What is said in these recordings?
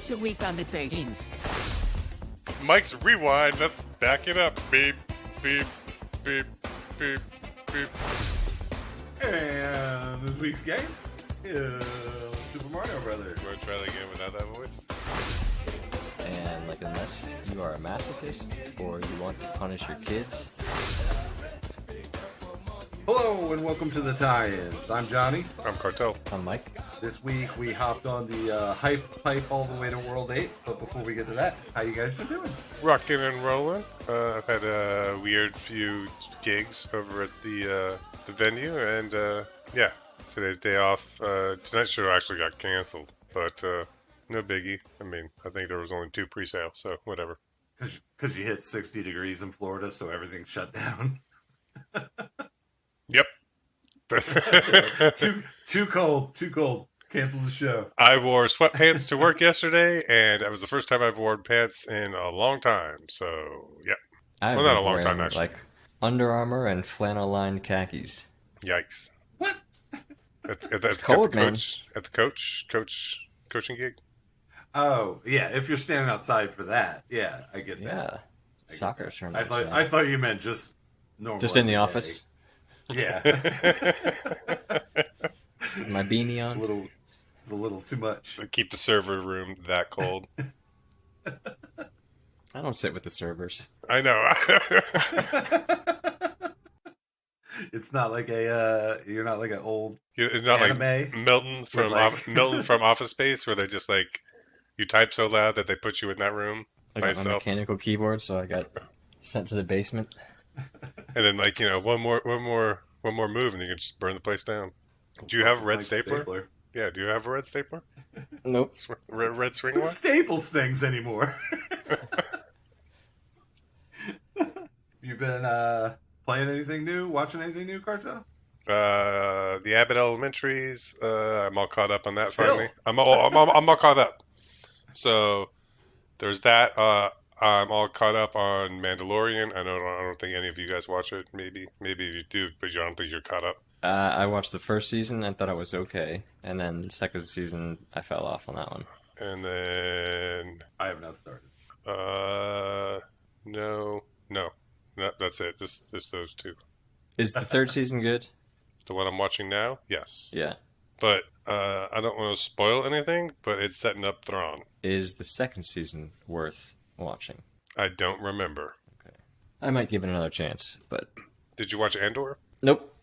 This week on the TheTie-ins. Mike's rewind. Let's back it up. Beep, beep, beep, beep, beep. And this week's game is Super Mario Brothers. You want to try that again without that voice? And like, unless you are a masochist or you want to punish your kids. Hello and welcome to the tie-ins. I'm Johnny. I'm Cartel. I'm Mike. This week we hopped on the hype pipe all the way to World 8. But before we get to that, how you guys been doing? Rocking and rolling. I've had a weird few gigs over at the venue, and yeah, today's day off. Tonight's show actually got canceled, but no biggie. I mean, I think there was only 2 pre-sales, so whatever. Because you hit 60 degrees in Florida, so everything shut down. Yep. Too cold. Cancel the show. I wore sweatpants to work yesterday, and that was the first time I've worn pants in a long time. So, yeah. I've Well, not been a long time, wearing, actually. like Under Armour and flannel-lined khakis. Yikes. What? It's cold, man. At the coaching gig? Oh, yeah, if you're standing outside for that. Yeah, I get that. Yeah. Soccer tournament. I thought you meant just normal. Just in the every office. day. Yeah. My beanie on. It's a little too much. Keep the server room that cold. I don't sit with the servers. I know. It's not like you're not like an old It's not anime like Milton from Milton from Office Space, where they just like you type so loud that they put you in that room I by got my yourself, mechanical keyboard, so I got sent to the basement. and then like one more move, and you can just burn the place down. Do you have a red like stapler? Yeah. Do you have a red stapler? Nope. Red string Who one? staples things anymore? You been playing anything new? Watching anything new, Cartel? The Abbott Elementaries. I'm all caught up on that. Still? Finally, I'm all caught up. So there's that. I'm all caught up on Mandalorian. I don't think any of you guys watch it. Maybe you do, but I don't think you're caught up. I watched the first season and thought it was okay, and then the second season I fell off on that one. And then I have not started. no, that's it. Just those 2. Is the third season good? The one I'm watching now, yes. Yeah. But I don't want to spoil anything. But it's setting up Thrawn. Is the second season worth watching? I don't remember. Okay. I might give it another chance, but Did you watch Andor? nope.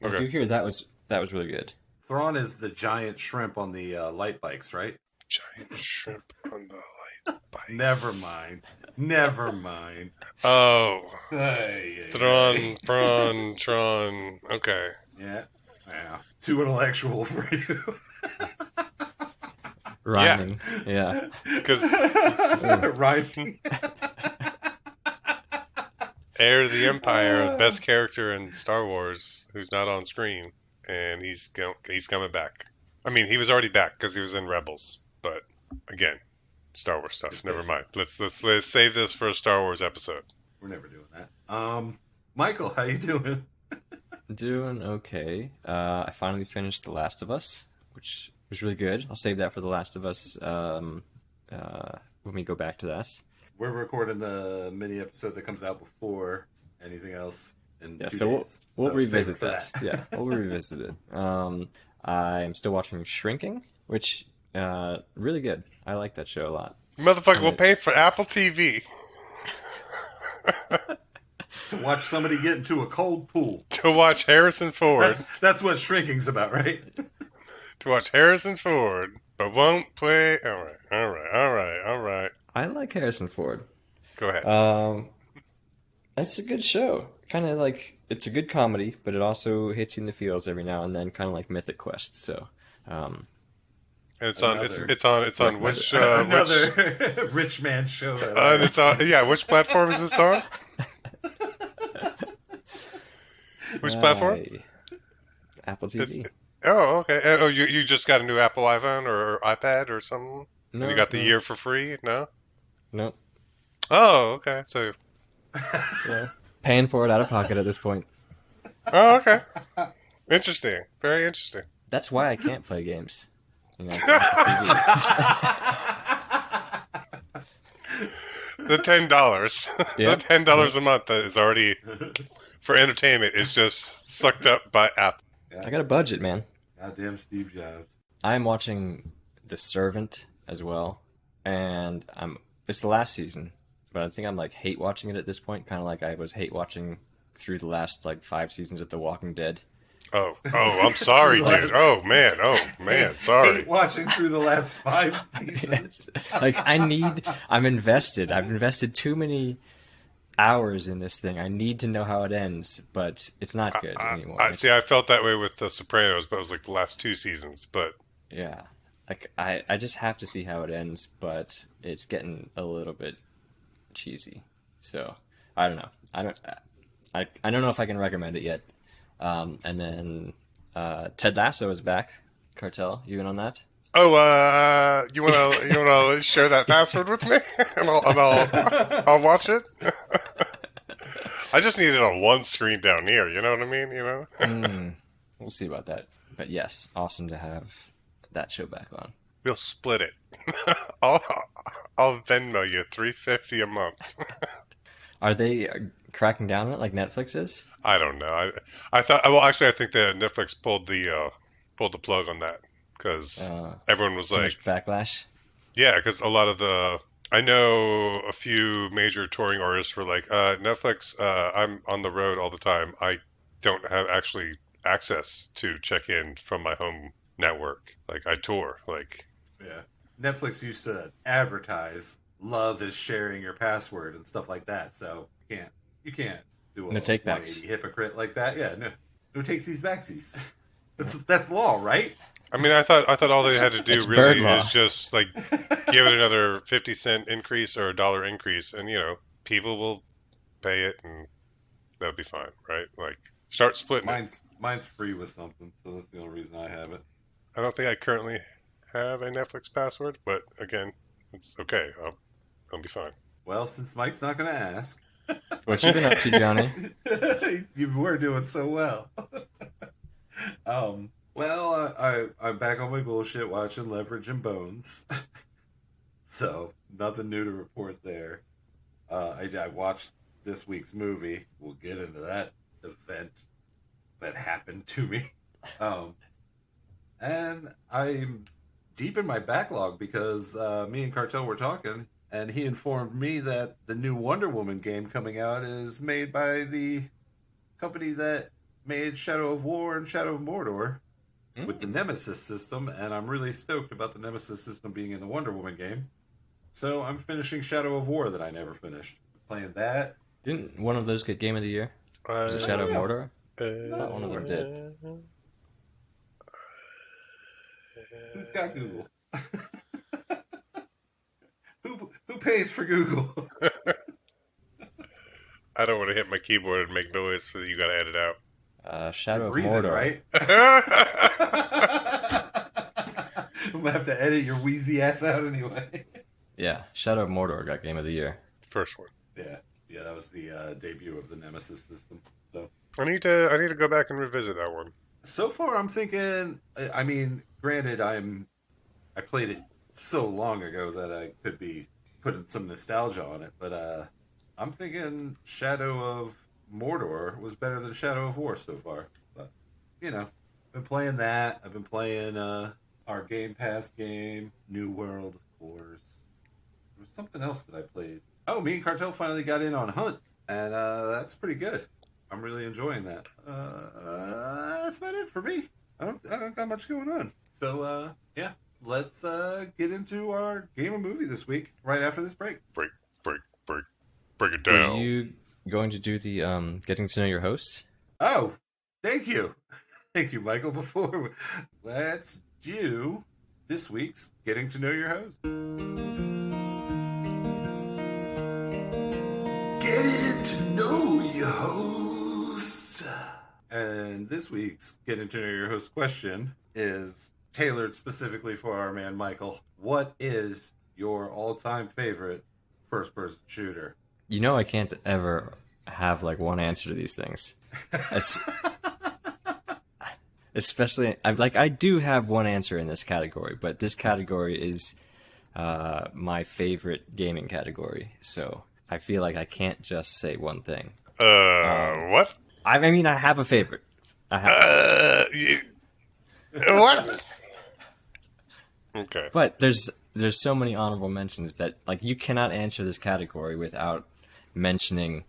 Okay. I do hear that was really good. Thrawn is the giant shrimp on the light bikes, right? Giant shrimp on the light bike. Never mind. Oh, Hey, Thrawn, prawn, Tron. Okay. Yeah. Too intellectual for you. Rhyming. Yeah. Because Rhyming. Heir of the Empire, the best character in Star Wars, who's not on screen, and he's coming back. I mean, he was already back because he was in Rebels, but again, Star Wars stuff. Never mind. Let's save this for a Star Wars episode. We're never doing that. Michael, how you doing? Doing okay. I finally finished The Last of Us, which was really good. I'll save that for The Last of Us when we go back to that. We're recording the mini episode that comes out before anything else in 2 So days. we'll So revisit save it that. for Yeah, we'll revisit it. I'm still watching Shrinking, which really good. I like that show a lot. Motherfucker, we'll pay for Apple TV To watch somebody get into a cold pool. to watch Harrison Ford. That's what Shrinking's about, right? To watch Harrison Ford, but won't play. All right. I like Harrison Ford. Go ahead. It's a good show. Kind of like, it's a good comedy, but it also hits you in the feels every now and then, kind of like Mythic Quest. So, It's on which Another rich man show. it's on which platform is this on? Which platform? Apple TV. Oh, okay. Oh, you just got a new Apple iPhone or iPad or something? No, And you got the no. year for free? No? Nope. Oh, okay. So, Yeah. Paying for it out of pocket at this point. oh, okay. Interesting. Very interesting. That's why I can't play games. You know, it's Apple TV. the $10, Yep. the $10 a month that is already for entertainment is just sucked up by Apple. I got a budget, man. Goddamn Steve Jobs. I'm watching The Servant as well, and it's the last season, but I think I'm like hate watching it at this point, kind of like I was hate watching through the last like 5 seasons of The Walking Dead. Oh, I'm sorry, dude. Oh man, sorry. Hate watching through the last 5 seasons. Like I'm invested. I've invested too many hours in this thing. I need to know how it ends, but it's not good anymore. I felt that way with The Sopranos, but it was like the last 2 seasons. But Yeah. Like I just have to see how it ends, but it's getting a little bit cheesy. So I don't know. I don't know if I can recommend it yet. And then Ted Lasso is back. Cartel, you in on that? oh, you wanna share that password with me, and I'll watch it. I just need it on one screen down here. You know what I mean? You know. We'll see about that. But yes, awesome to have that show back on. We'll split it. I'll Venmo you $3.50 a month. Are they cracking down on it like Netflix is? I don't know. I thought. Well, actually, I think that Netflix pulled the plug on that because everyone was Too like, much backlash? yeah, because a lot of I know a few major touring artists were like, Netflix, I'm on the road all the time. I don't have actually access to check in from my home network. Like I tour. Like Yeah. Netflix used to advertise love is sharing your password and stuff like that. So you can't do a No take-backs. 180 hypocrite like that. Yeah, no takesies backsies. That's law, right? I mean, I thought all they had to do It's really bird law. is just like give it another 50-cent increase or $1 increase, and people will pay it, and that'll be fine, right? Like start splitting it. Mine's free with something, so that's the only reason I have it. I don't think I currently have a Netflix password, but again, it's okay. I'll be fine. Well, since Mike's not going to ask, What you been up to, Johnny? you were doing so well. Well, I'm back on my bullshit watching Leverage and Bones. So, nothing new to report there. I watched this week's movie. We'll get into that event that happened to me. And I'm deep in my backlog because me and Cartel were talking, and he informed me that the new Wonder Woman game coming out is made by the company that made Shadow of War and Shadow of Mordor with the Nemesis system, and I'm really stoked about the Nemesis system being in the Wonder Woman game. So I'm finishing Shadow of War that I never finished. Playing that. Didn't one of those get Game of the Year? Was it Shadow of Mordor? Uh, One of them did. Who's got Google? Who pays for Google? I don't want to hit my keyboard and make noise, so you got to edit out. Shadow of Breathing, Mordor. right? I'm gonna have to edit your wheezy ass out anyway. Yeah, Shadow of Mordor got Game of the Year. First one. Yeah, that was the debut of the Nemesis system. So I need to go back and revisit that one. so far, I'm thinking. I mean, granted, I played it so long ago that I could be putting some nostalgia on it, but I'm thinking Shadow of Mordor was better than Shadow of War so far. But I've been playing that. I've been playing our Game Pass game, New World, of course. There was something else that I played. Oh, me and Cartel finally got in on Hunt, and that's pretty good. I'm really enjoying that. That's about it for me. I don't got much going on. So yeah, let's get into our game of movie this week. Right after this break. Break it Are down. you going to do the getting to know your hosts? Oh, thank you, Michael. Let's do this week's Getting to Know Your Host. Getting to know your host. And this week's Getting to Know Your Host question is tailored specifically for our man Michael. What is your all-time favorite first-person shooter? You know I can't ever have like one answer to these things. Especially, I do have one answer in this category, but this category is my favorite gaming category. So I feel like I can't just say one thing. What? I mean, I have a favorite. I have, What? Okay. but there's so many honorable mentions that like you cannot answer this category without mentioning.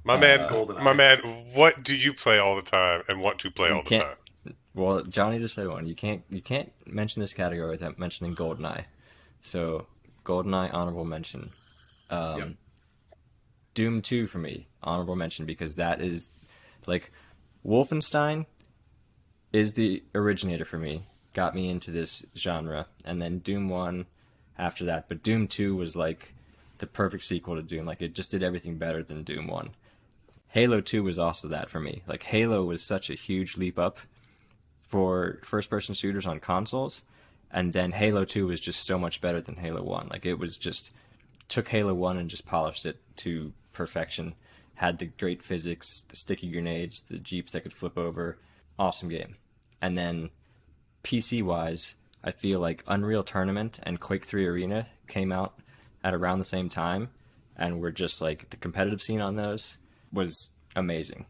My man, GoldenEye. my man, what do you play all the time and want to play You all the can't. time? Well, Johnny just said one. You can't mention this category without mentioning GoldenEye. So GoldenEye honorable mention. Yep. Doom 2 for me honorable mention because that is like Wolfenstein is the originator for me. Got me into this genre, and then Doom 1 after that. But Doom 2 was like the perfect sequel to Doom. Like it just did everything better than Doom 1. Halo 2 was also that for me. Like Halo was such a huge leap up for first-person shooters on consoles, and then Halo 2 was just so much better than Halo 1. Like it was just took Halo 1 and just polished it to perfection. Had the great physics, the sticky grenades, the jeeps that could flip over. Awesome game. And then PC-wise, I feel like Unreal Tournament and Quake 3 Arena came out at around the same time, and were just like the competitive scene on those was amazing.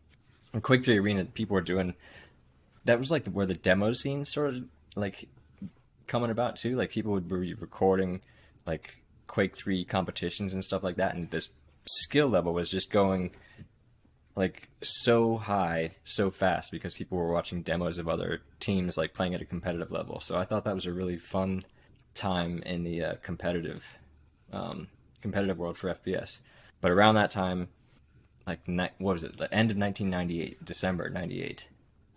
And Quake 3 Arena, people were doing that was like where the demo scene sort of like coming about too. Like people would be recording like Quake 3 competitions and stuff like that, and this skill level was just going like so high so fast because people were watching demos of other teams like playing at a competitive level. So I thought that was a really fun time in the competitive world for FPS. But around that time, like what was it, the end of 1998, December 98,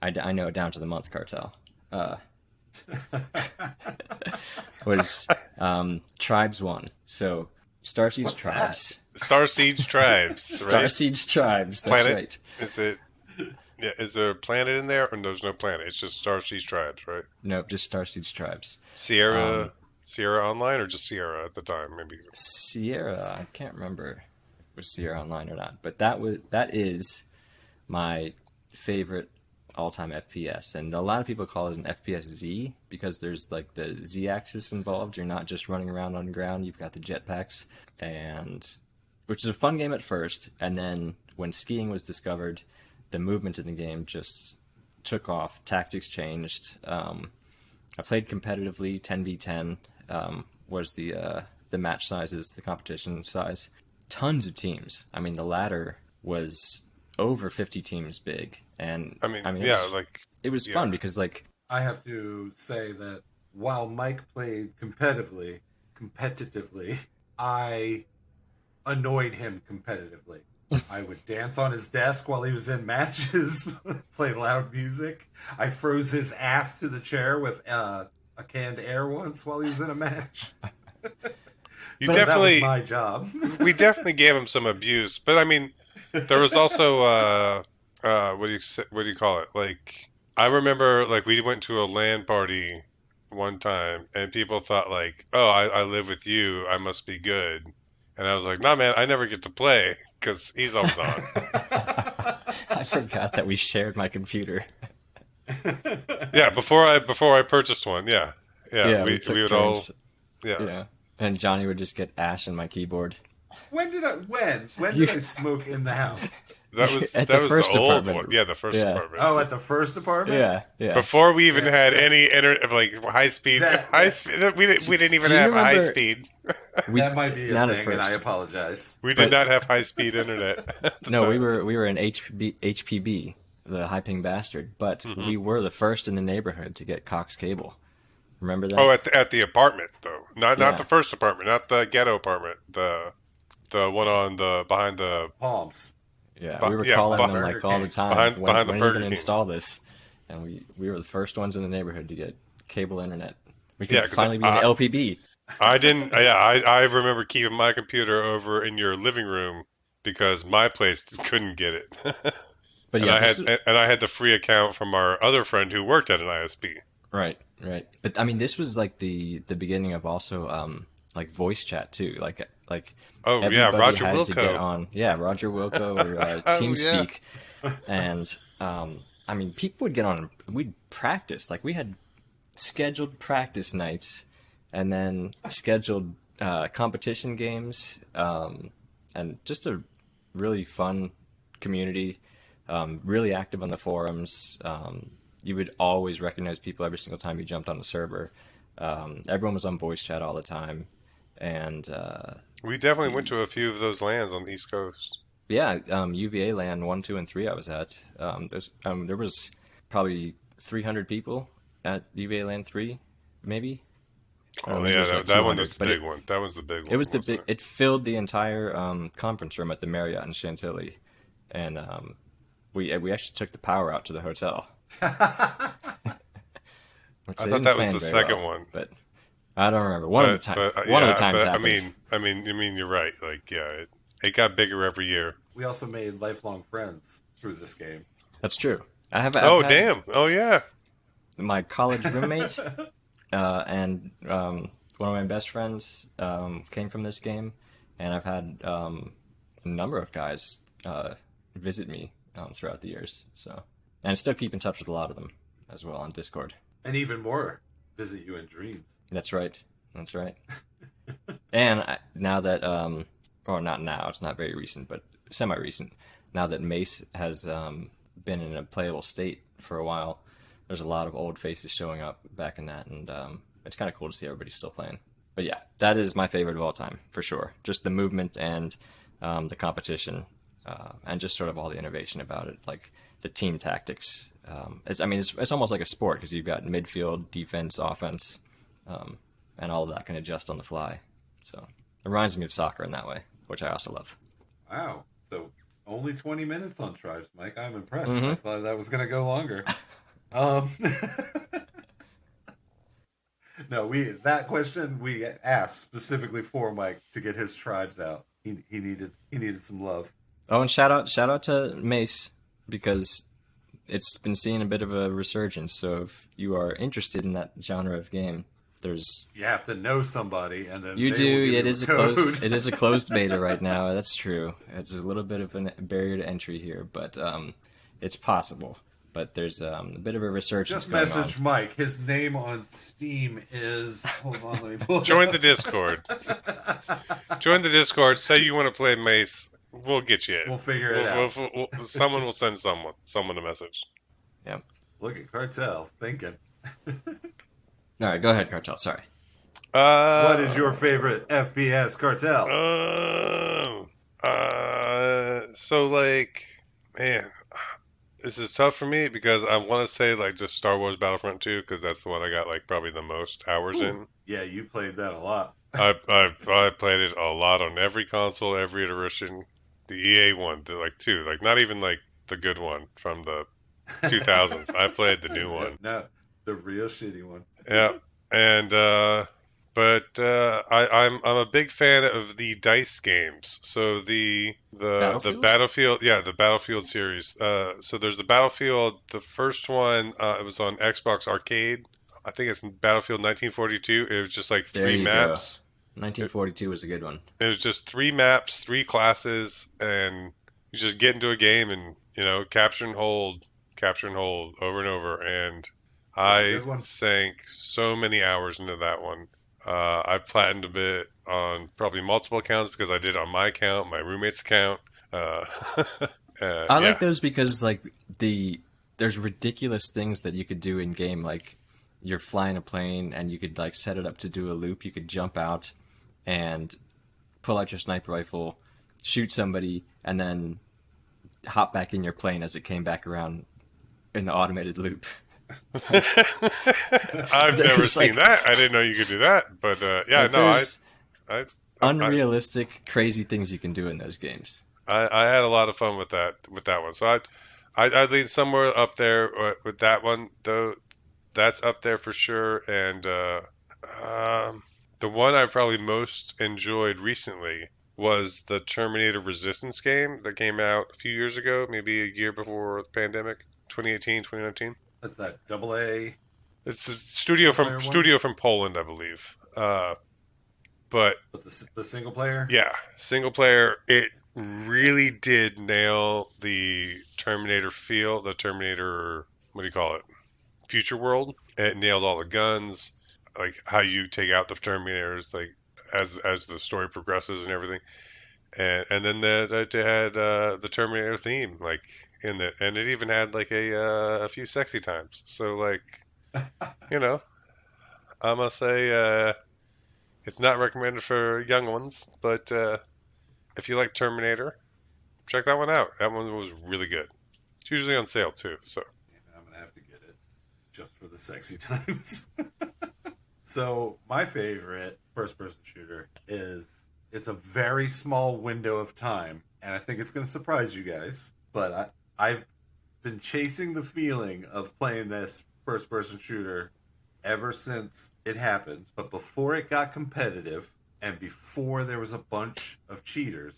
I know it down to the month, Cartel, was Tribes 1. So Star Siege What's Tribes. Star Siege Tribes, Star right? Siege Tribes, that's Planet? right. Is it? Yeah, is there a planet in there, or there's no planet? It's just Star Siege Tribes, right? Nope, just Star Siege Tribes. Sierra Online, or just Sierra at the time, maybe. Sierra, I can't remember if it was Sierra Online or not, but that is my favorite all-time FPS, and a lot of people call it an FPS Z because there's like the Z-axis involved. You're not just running around on the ground; you've got the jetpacks, and which is a fun game at first, and then when skiing was discovered, the movement in the game just took off. Tactics changed. I played competitively, 10v10 was the match sizes, the competition size. Tons of teams. I mean, the ladder was over 50 teams big, and I mean, yeah, like it was fun because like I have to say that while Mike played competitively, I annoyed him competitively. I would dance on his desk while he was in matches, play loud music. I froze his ass to the chair with a canned air once while he was in a match. you So definitely, that was my job. we definitely gave him some abuse, but I mean, there was also what do you call it? Like I remember, like we went to a LAN party one time, and people thought like, oh, I live with you, I must be good, and I was like, nah, man, I never get to play because he's always on. I forgot that we shared my computer. Yeah, before I purchased one, yeah, We took we would turns. all, yeah. Yeah, and Johnny would just get ash in my keyboard. When did I smoke in the house? That was At that the was first the old apartment. one. Yeah, the first Yeah. apartment. Oh, at the first apartment? Yeah. Before we even Yeah. had any internet, like high speed, we didn't even Do you have a high remember- speed. That might be a not at thing, and I first. apologize. We did But- not have high speed internet. at the No, we time. were in HPB, the high ping bastard, but we were the first in the neighborhood to get Cox cable. Remember that? Oh, at the apartment though, not Yeah. the first apartment, not the ghetto apartment, the one on the behind the Palms. Yeah, we were yeah, calling them Burger like all the King. time. Behind the when are you Burger going to King. install this? And we were the first ones in the neighborhood to get cable internet. We could Yeah, 'cause finally be in LPB. I didn't. Yeah, I remember keeping my computer over in your living room because my place couldn't get it. But And yeah, I had the free account from our other friend who worked at an ISP. right. But I mean, this was like the beginning of also like voice chat too. Like Oh yeah, everybody Roger had to get Wilco. on. Yeah, Roger Wilco or Oh, TeamSpeak, and I mean, people would get on. We'd practice. Like we had scheduled practice nights and then scheduled competition games, and just a really fun community. Really active on the forums. You would always recognize people every single time you jumped on the server. Everyone was on voice chat all the time, and We definitely went the to a few of those lands on the East Coast. yeah, UVA LAN 1, 2, and 3 I was at. There was probably 300 people at UVA LAN 3, maybe. Or Oh maybe it yeah, was like that one was 200. the But big one. That was the big it one, was the wasn't big. it? It filled the entire conference room at the Marriott in Chantilly, and we actually took the power out to the hotel, which I they thought didn't that was plan the very second well. one. But I don't remember. One of the Yeah, times but happened. I mean, you're right. Like, yeah, it got bigger every year. We also made lifelong friends through this game. That's true. I've Oh had damn! Oh yeah. my college roommate and one of my best friends came from this game, and I've had a number of guys visit me throughout the years. So, and I still keep in touch with a lot of them as well on Discord. And even more, visit you in dreams. That's right. That's right. And now that, or not now, it's not very recent, but semi-recent. Now that Mace has been in a playable state for a while, there's a lot of old faces showing up back in that, and it's kind of cool to see everybody still playing. But yeah, that is my favorite of all time for sure. Just the movement and the competition, and just sort of all the innovation about it, like the team tactics. It's almost like a sport because you've got midfield, defense, offense, and all of that can adjust on the fly. So it reminds me of soccer in that way, which I also love. Wow. So only 20 minutes on Tribes, Mike. I'm impressed. Mm-hmm. I thought that was going to go longer. Um, no, that question we asked specifically for Mike to get his tribes out. He needed some love. Oh, and shout out to Mace because it's been seeing a bit of a resurgence. So if you are interested in that genre of game, there's You have to know somebody, and then you they do. will give It you is a a code. closed. It is a closed beta right now. That's true. It's a little bit of a barrier to entry here, but it's possible. But there's a bit of a resurgence Just going message on. Mike. His name on Steam is. Hold on, let me pull it Join up. the Discord. Join the Discord. Say you want to play Mace. We'll get you in. We'll figure it out. Someone will send someone a message. Yeah. Look at Cartel thinking. All right, go ahead, Cartel. Sorry. What is your favorite FPS, Cartel? So like, man, this is tough for me because I want to say like just Star Wars Battlefront 2 because that's the one I got like probably the most hours in. Yeah, you played that a lot. I played it a lot on every console, every iteration. The EA one, like two, like not even like the good one from the 2000s. I played the new one. No, the real shitty one. Yeah, and I'm a big fan of the dice games. So the Battlefield? Battlefield, yeah, the Battlefield series. So there's the Battlefield. The first one, it was on Xbox Arcade. I think it's Battlefield 1942. It was just like There three you go. maps. 1942 was a good one. It was just three maps, three classes, and you just get into a game and capture and hold over and over. And That's a I good one. sank so many hours into that one. I platinumed a bit on probably multiple accounts because I did it on my account, my roommate's account. I Yeah. like those because like there's ridiculous things that you could do in game, like you're flying a plane and you could like set it up to do a loop. You could jump out and pull out your sniper rifle, shoot somebody, and then hop back in your plane as it came back around in the automated loop. I've never There's, seen like- that. I didn't know you could do that. But yeah, Like, no, I, there's I, unrealistic, crazy things you can do in those games. I had a lot of fun with that one. So I'd lean somewhere up there with that one though. That's up there for sure. And the one I probably most enjoyed recently was the Terminator Resistance game that came out a few years ago, maybe a year before the pandemic, 2018, 2019. That's that double A. It's a studio Single player one? from Poland, I believe. But But the single player? yeah, single player, it really did nail the Terminator feel, the Terminator, what do you call it? Future world. It nailed all the guns. like how you take out the Terminators, like as the story progresses and everything. And then they had the Terminator theme like in the, and it even had like a few sexy times. So like, you know, I must say it's not recommended for young ones, but if you like Terminator, check that one out. That one was really good. It's usually on sale too. So Yeah, I'm gonna have to get it just for the sexy times. So my favorite first-person shooter is it's a very small window of time, and I think it's gonna surprise you guys. But I've been chasing the feeling of playing this first-person shooter ever since it happened. But before it got competitive, and before there was a bunch of cheaters,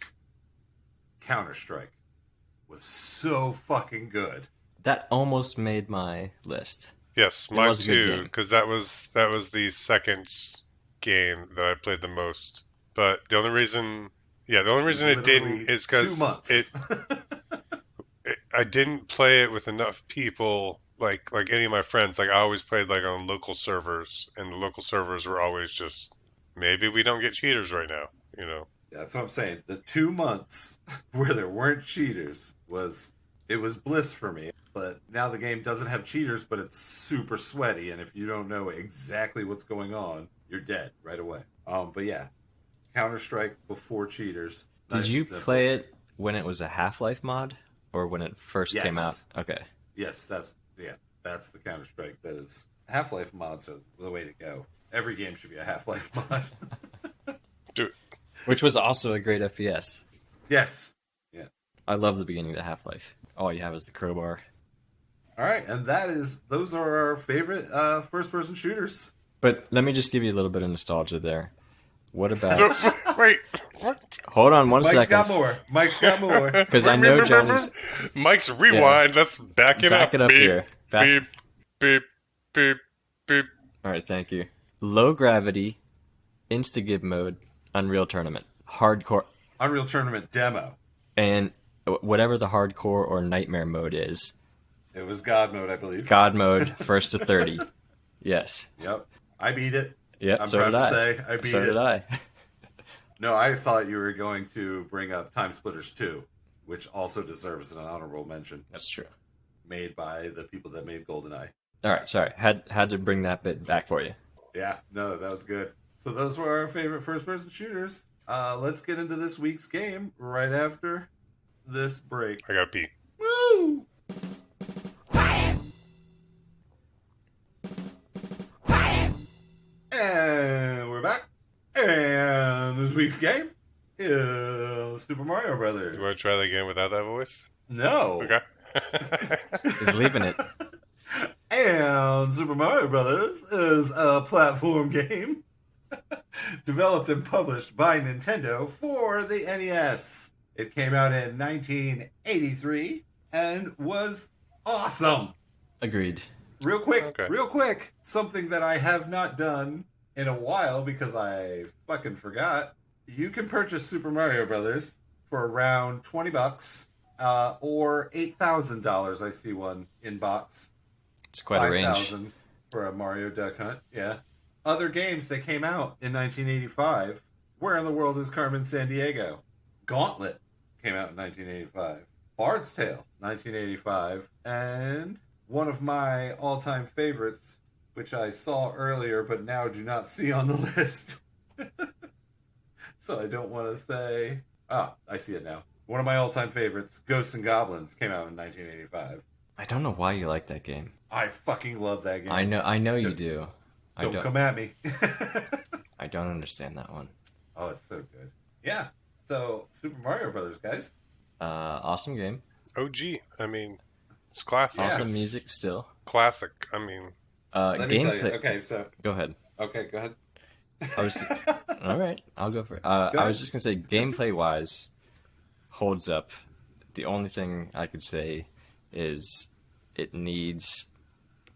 Counter Strike was so fucking good. That almost made my list. yes, It mine was a good too, game. because that was the second game that I played the most. But the only reason, yeah, the only It was reason it didn't literally is two because months. I didn't play it with enough people, like any of my friends. Like I always played like on local servers, and the local servers were always just maybe we don't get cheaters right now, you know. That's what I'm saying. The 2 months where there weren't cheaters was it was bliss for me. But now the game doesn't have cheaters, but it's super sweaty, and if you don't know exactly what's going on, you're dead right away. But yeah, Counter Strike before cheaters, Did nice and you simple. play it when it was a Half-Life mod or when it first came out? Yes, Okay. yes, that's the Counter Strike. That is Half Life mods are the way to go. Every game should be a Half Life mod. Dude, Which was also a great FPS. Yes, yeah. I love the beginning of Half-Life. All you have is the crowbar. All right, and those are our favorite first-person shooters. But let me just give you a little bit of nostalgia there. What about... wait, what? Hold on one Mike's second. got more. Mike's got more. Because I know Johnny's... Mike's rewind. Let's back it Back up. it up Beep, here. Back... beep, beep, beep, beep. All right, thank you. Low gravity, Instagib mode, Unreal Tournament, hardcore, Unreal Tournament demo. and whatever the hardcore or nightmare mode is. It was God mode, I believe. God mode, first to 30. Yes. Yep, I beat it. Yep. I'm So proud did to I. say I beat So it. did I. No, I thought you were going to bring up Time Splitters 2, which also deserves an honorable mention, That's true. made by the people that made GoldenEye. All right. Sorry. Had to bring that bit back for you. Yeah, no, that was good. So those were our favorite first-person shooters. Let's get into this week's game right after this break. I got pee. Woo! And we're back. And this week's game is Super Mario Brothers. You want to try that again without that voice? No. Okay. He's leaving it. And Super Mario Brothers is a platform game developed and published by Nintendo for the NES. It came out in 1983 and was awesome. Agreed. Real quick, Okay. real quick, something that I have not done in a while because I fucking forgot. You can purchase Super Mario Brothers for around $20 or $8,000. I see one in box. It's quite a range. 5,000 for a Mario Duck Hunt. Yeah. Other games that came out in 1985. Where in the world is Carmen Sandiego? Gauntlet came out in 1985. Bard's Tale, 1985. And one of my all-time favorites, which I saw earlier but now do not see on the list. So I don't want to say... Ah, I see it now. One of my all-time favorites, Ghosts and Goblins, came out in 1985. I don't know why you like that game. I fucking love that game. I know you do. Don't come at me. I don't understand that one. Oh, it's so good. Yeah. So, Super Mario Brothers, guys. Awesome game. OG. I mean, it's classic. Awesome Yes. music still. Classic. I mean, Let me tell you. Gameplay. Okay, so Go ahead. go ahead. I was all right. I'll go for it. Go I ahead. was just gonna say, gameplay wise, holds up. The only thing I could say is it needs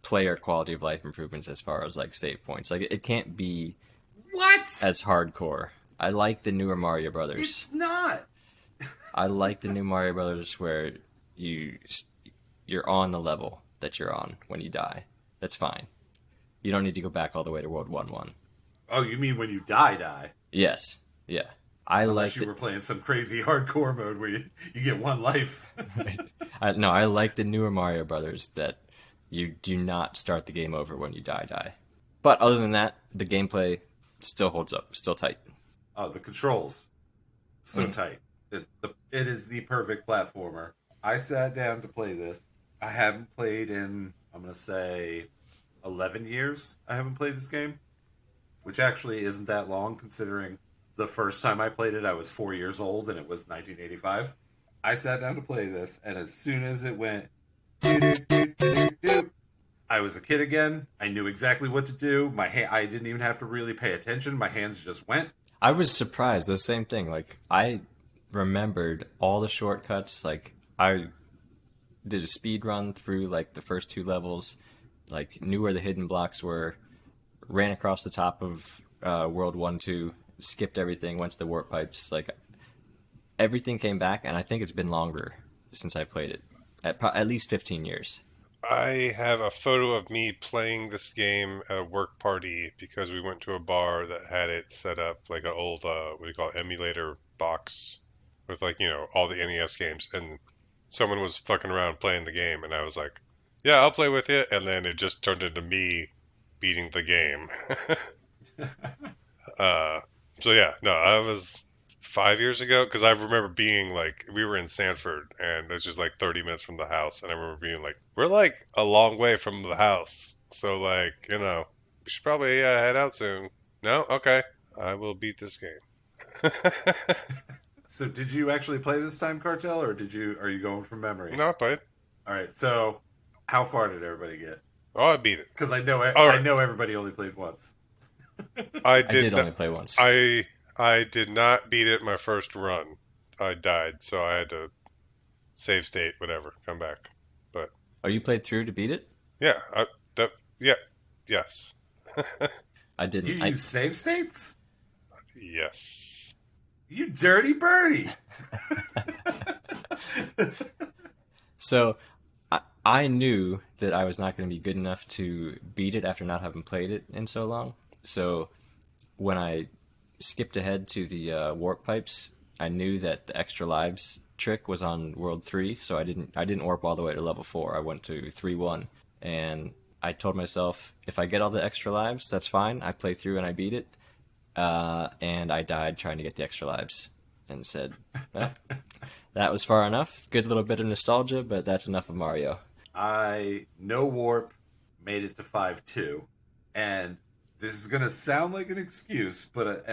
player quality of life improvements as far as like save points. Like it can't be What? as hardcore. I like the newer Mario Brothers. It's not. I like the new Mario Brothers where you're on the level that you're on when you die. That's fine. You don't need to go back all the way to World 1-1. Oh, you mean when you die? Yes. Yeah. I Unless like you the were playing some crazy hardcore mode where you get one life. no, I like the newer Mario Brothers that you do not start the game over when you die. But other than that, the gameplay still holds up, still tight. Oh, the controls. So Mm. tight. It is the perfect platformer. I sat down to play this. I haven't played in, I'm going to say, 11 years. I haven't played this game, which actually isn't that long considering the first time I played it, I was 4 years old and it was 1985. I sat down to play this, and as soon as it went, doo doo doo doo doo, I was a kid again. I knew exactly what to do. I didn't even have to really pay attention. My hands just went. I was surprised, the same thing. Like I remembered all the shortcuts. Like I did a speed run through like the first two levels, like knew where the hidden blocks were, ran across the top of World 1-2, skipped everything, went to the warp pipes. Like everything came back, and I think it's been longer since I played it, at least 15 years. I have a photo of me playing this game at a work party because we went to a bar that had it set up like an old, what do you call it, emulator box with like, all the NES games. And someone was fucking around playing the game, and I was like, yeah, I'll play with you. And then it just turned into me beating the game. Uh, so yeah, no, I was 5 years ago because I remember being like, we were in Sanford and it's just like 30 minutes from the house, and I remember being like, we're like a long way from the house, so like, we should probably head out soon. No, okay, I will beat this game. So, did you actually play this time, Cartel, or are you going from memory? No, I played. All right. So, how far did everybody get? Oh, I beat it. Because I All I right, know everybody only played once. I I did did only not. play once. I did not beat it my first run. I died, so I had to save state, whatever, come back. But Oh, you played through to beat it? yeah, yeah, yes, I You didn't. use save states? yes. You dirty birdie! So I knew that I was not going to be good enough to beat it after not having played it in so long. So when I skipped ahead to the warp pipes, I knew that the extra lives trick was on World 3, so I didn't warp all the way to level 4. I went to 3-1, and I told myself if I get all the extra lives, that's fine. I play through and I beat it. And I died trying to get the extra lives, and said, well, that was far enough. Good little bit of nostalgia, but that's enough of Mario. I no warp made it to 5-2, and this is gonna sound like an excuse, but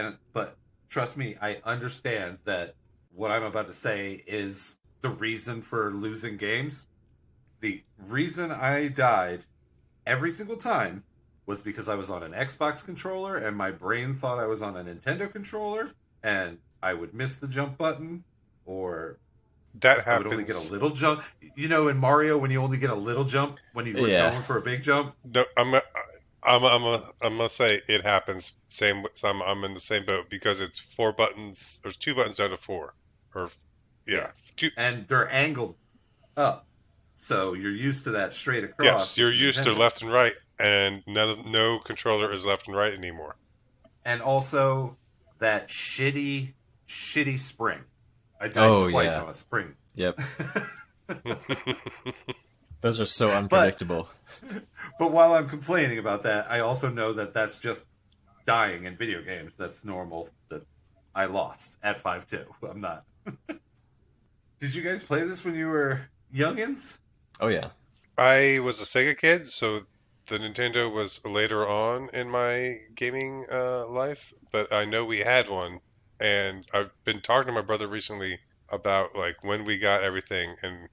trust me, I understand that what I'm about to say is the reason for losing games. The reason I died every single time was because I was on an Xbox controller and my brain thought I was on a Nintendo controller, and I would miss the jump button, or That I would only get a happens. little jump. You know, in Mario, when you only get a little jump when you were Yeah. going for a big jump. No, I'm gonna say it happens. Same. I'm in the same boat because it's four buttons. There's two buttons down to four, or yeah, Yeah, two. and they're angled up, so you're used to that straight Yes, across you're with the used to Nintendo, left and right, and no controller is left and right anymore. and also that shitty spring. I died Oh twice yeah. on a spring. Yep. Those are so but unpredictable. but while I'm complaining about that, I also know that that's just dying in video games. That's normal. That I lost at 5-2. I'm not. Did you guys play this when you were youngins? Oh yeah. I was a Sega kid, so the Nintendo was later on in my gaming life, but I know we had one, and I've been talking to my brother recently about like when we got everything, and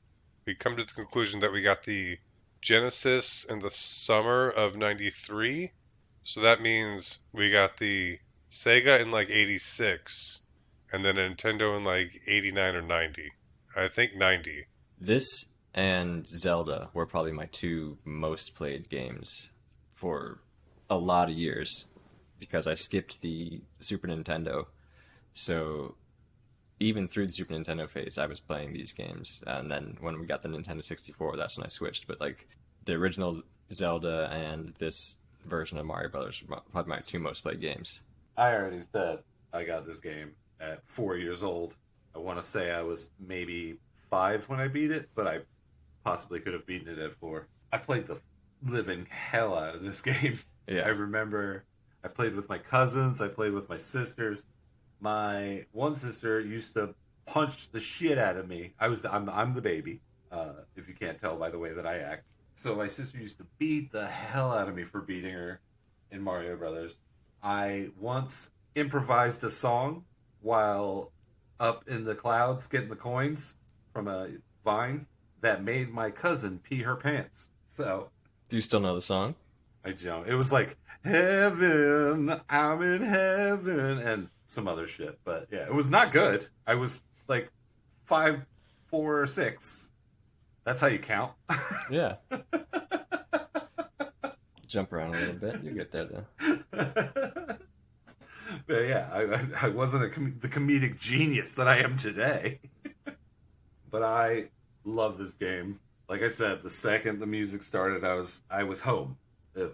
we come to the conclusion that we got the Genesis in the summer of '93, so that means we got the Sega in like '86, and then a Nintendo in like '89 or '90. I think '90. This and Zelda were probably my two most played games for a lot of years because I skipped the Super Nintendo. So even through the Super Nintendo phase, I was playing these games. And then when we got the Nintendo 64, that's when I switched. But like the original Zelda and this version of Mario Brothers are probably my two most played games. I already said I got this game at 4 years old. I want to say I was maybe 5 when I beat it, but I possibly could have beaten it at 4. I played the living hell out of this game. Yeah. I remember I played with my cousins. I played with my sisters. My one sister used to punch the shit out of me. I'm the baby, if you can't tell by the way that I act. So my sister used to beat the hell out of me for beating her in Mario Brothers. I once improvised a song while up in the clouds getting the coins from a vine that made my cousin pee her pants. So Do you still know the song? I don't. It was like heaven, I'm in heaven, and some other shit. But yeah, it was not good. I was like 5, 4, or 6. That's how you count. Yeah. Jump around a little bit. You get there though. But yeah, I wasn't the comedic genius that I am today. But I love this game. Like I said, the second the music started, I was home.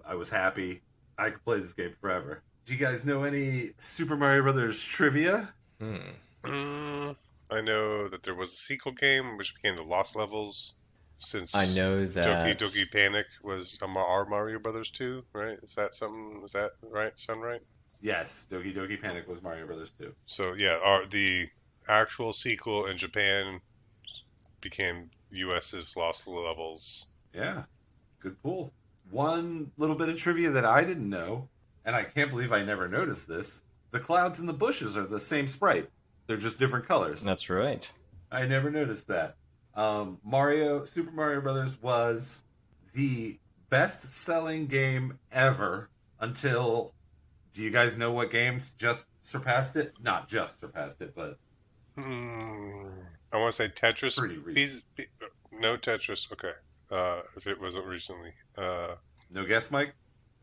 I was happy. I could play this game forever. Do you guys know any Super Mario Brothers trivia? I know that there was a sequel game which became the Lost Levels. Since I know that Doki Doki Panic was our Mario Brothers 2, right? Is that right? Sound right? Yes, Doki Doki Panic was Mario Brothers 2. So yeah, the actual sequel in Japan became US's Lost Levels. Yeah, good pull. One little bit of trivia that I didn't know, and I can't believe I never noticed this. The clouds and the bushes are the same sprite. They're just different colors. That's right. I never noticed that. Super Mario Brothers was the best-selling game ever until... Do you guys know what games just surpassed it? Not just surpassed it, but... I want to say Tetris. Pretty recent. No Tetris. Okay. If it wasn't recently. No guess, Mike?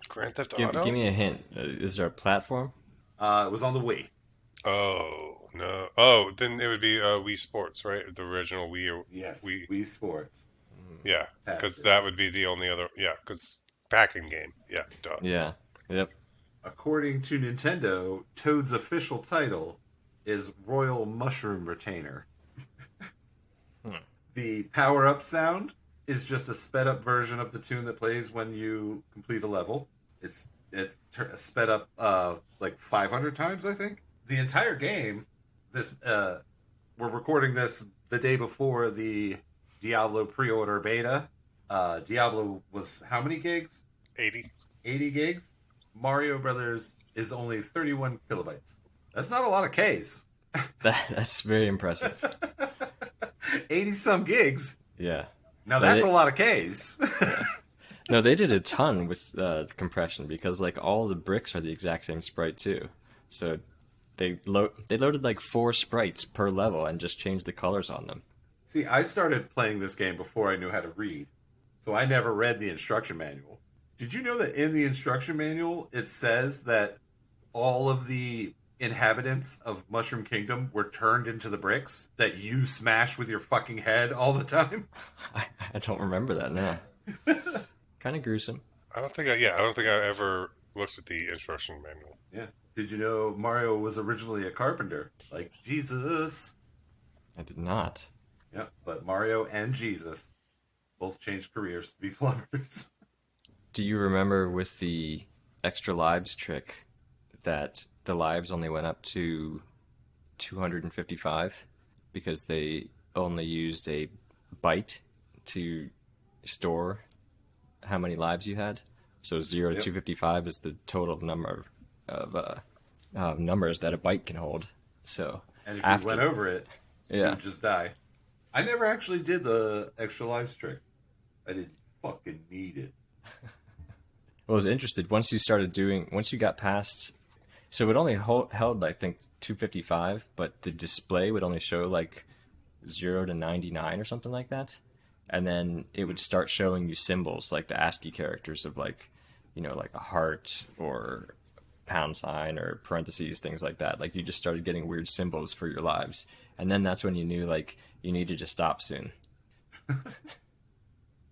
Grand Theft Give Auto? me a hint. Is there a platform? It was on the Wii. Oh, no. Oh, then it would be Wii Sports, right? The original Wii. Or Yes, Wii. Wii Sports. Yeah, Passed because it. that would be the only other. Yeah, because packing game. Yeah, duh. Yeah. Yep. According to Nintendo, Toad's official title is Royal Mushroom Retainer. The power-up sound is just a sped-up version of the tune that plays when you complete a level. It's sped up like 500 times, I think. The entire game, we're recording this the day before the Diablo pre-order beta. Diablo was how many gigs? 80. 80 gigs. Mario Brothers is only 31 kilobytes. That's not a lot of Ks. That's very impressive. 80 some gigs. Yeah. Now But that's it- a lot of Ks. No, they did a ton with compression because like all the bricks are the exact same sprite too. So they loaded like 4 sprites per level and just changed the colors on them. See, I started playing this game before I knew how to read. So I never read the instruction manual. Did you know that in the instruction manual it says that all of the inhabitants of Mushroom Kingdom were turned into the bricks that you smash with your fucking head all the time? I don't remember that now. Kind of gruesome. I don't think I ever looked at the instruction manual. Yeah. Did you know Mario was originally a carpenter? Like Jesus. I did not. Yeah, but Mario and Jesus both changed careers to be plumbers. Do you remember with the extra lives trick that the lives only went up to 255 because they only used a byte to store how many lives you had? So 0 to Yep. 255 is the total number of numbers that a byte can hold. So And if after, you went over it, you yeah, would just die. I never actually did the extra lives trick. I didn't fucking need it. I was interested once you got past. So it only held I think 255, but the display would only show like 0 to 99 or something like that, and then it would start showing you symbols like the ASCII characters of like, like a heart or pound sign or parentheses, things like that. Like you just started getting weird symbols for your lives, and then that's when you knew like you needed to stop soon.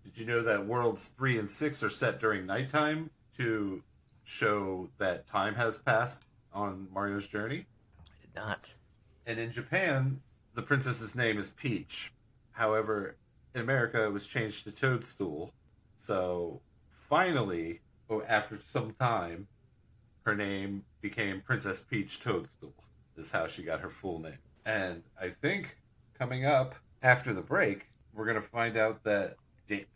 Did you know that Worlds 3 and 6 are set during nighttime to show that time has passed on Mario's journey. I did not. And in Japan, the princess's name is Peach. However, in America, it was changed to Toadstool. So finally, after some time, her name became Princess Peach Toadstool, is how she got her full name. And I think coming up after the break, we're going to find out that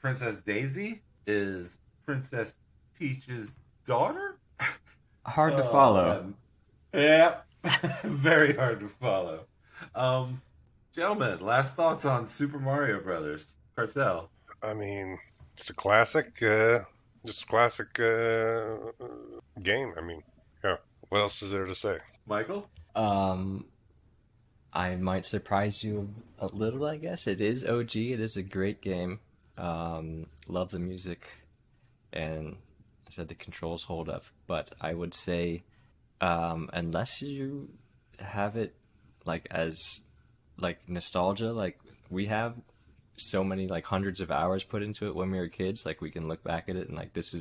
Princess Daisy is Princess Peach's daughter? Hard to follow. Man. Yeah, very hard to follow. Gentlemen, last thoughts on Super Mario Brothers Cartel. I mean, it's a classic, just a classic game. I mean, yeah. What else is there to say? Michael? Um, I might surprise you a little, I guess. It is OG. It is a great game. Love the music, and I said the controls hold up. But I would say, unless you have it like as like nostalgia, like we have so many like hundreds of hours put into it when we were kids, like we can look back at it and like this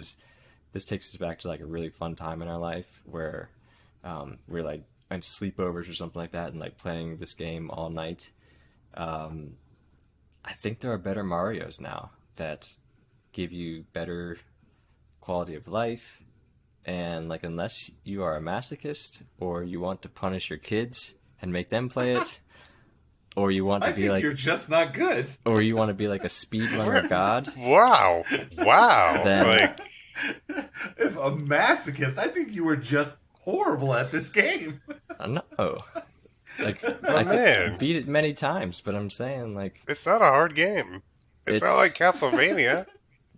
takes us back to like a really fun time in our life where we're like on sleepovers or something like that and like playing this game all night. I think there are better Marios now that give you better quality of life, and like unless you are a masochist or you want to punish your kids and make them play it, or you want to I be think like you're just not good. or you want to be like a speedrunner god, Wow. Wow. Then- Like, If a masochist, I think you were just horrible at this game. no. Like Oh, I man. could beat it many times, but I'm saying like it's not a hard game. It's not like Castlevania.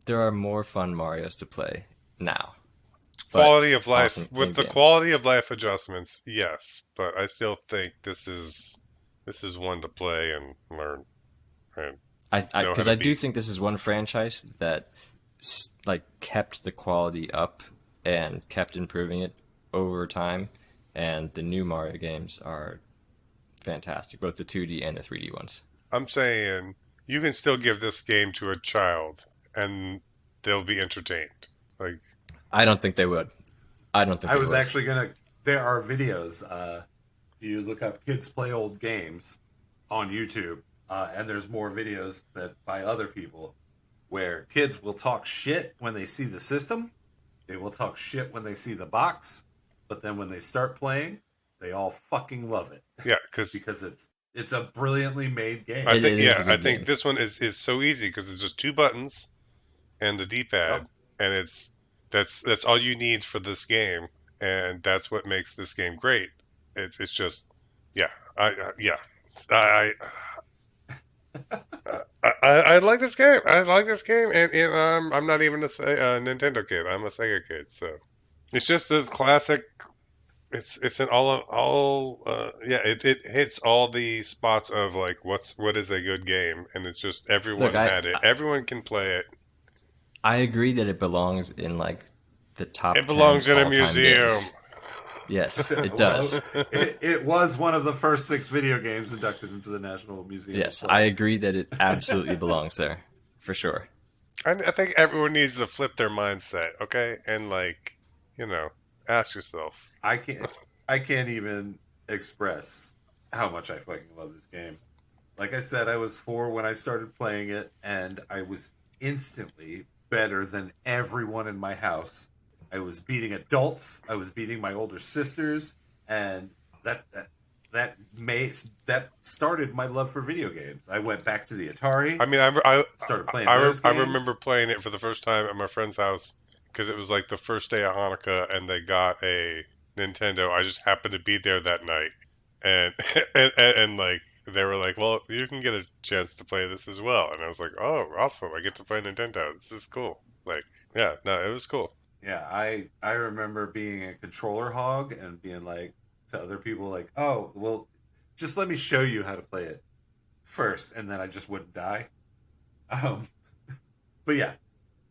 there are more fun Marios to play now. But Quality of life. awesome With the game. quality of life adjustments, yes. But I still think this is one to play and learn. And I know how because to I do beat. think this is one franchise that like kept the quality up and kept improving it over time, and the new Mario games are fantastic, both the 2D and the 3D ones. I'm saying you can still give this game to a child and they'll be entertained. Like, I don't think they would. I don't think I they was would. actually gonna. There are videos. You look up "kids play old games" on YouTube, and there's more videos that by other people where kids will talk shit when they see the system. They will talk shit when they see the box, but then when they start playing, they all fucking love it yeah, because because it's a brilliantly made game. I It think is a yeah, good I think game. this one is so easy because it's just two buttons and the D-pad, Yep. and that's all you need for this game, and that's what makes this game great. It's just yeah, yeah, I I like this game. I like this game, and I'm not even a Nintendo kid. I'm a Sega kid, so it's just a classic. It's an all yeah, it hits all the spots of like what is a good game, and it's just everyone Look, had it. Everyone can play it. I agree that it belongs in like the top It 10 belongs in a all-time museum. games. Yes, it Well, does. it was one of the first 6 video games inducted into the National Museum. Yes, of I Play. agree that it absolutely belongs there, for sure. I think everyone needs to flip their mindset, okay? And like, ask yourself. I can't even express how much I fucking love this game. Like I said, I was 4 when I started playing it, and I was instantly better than everyone in my house. I was beating adults. I was beating my older sisters, and that started my love for video games. I went back to the Atari. I mean, Started playing those I games. remember playing it for the first time at my friend's house because it was like the first day of Hanukkah, and they got a Nintendo. I just happened to be there that night, and and like they were like, "Well, you can get a chance to play this as well," and I was like, "Oh, awesome! I get to play Nintendo. This is cool." Like, yeah, no, it was cool. Yeah, I remember being a controller hog and being like to other people like, "Oh, well, just let me show you how to play it first," and then I just wouldn't die. Um, but yeah,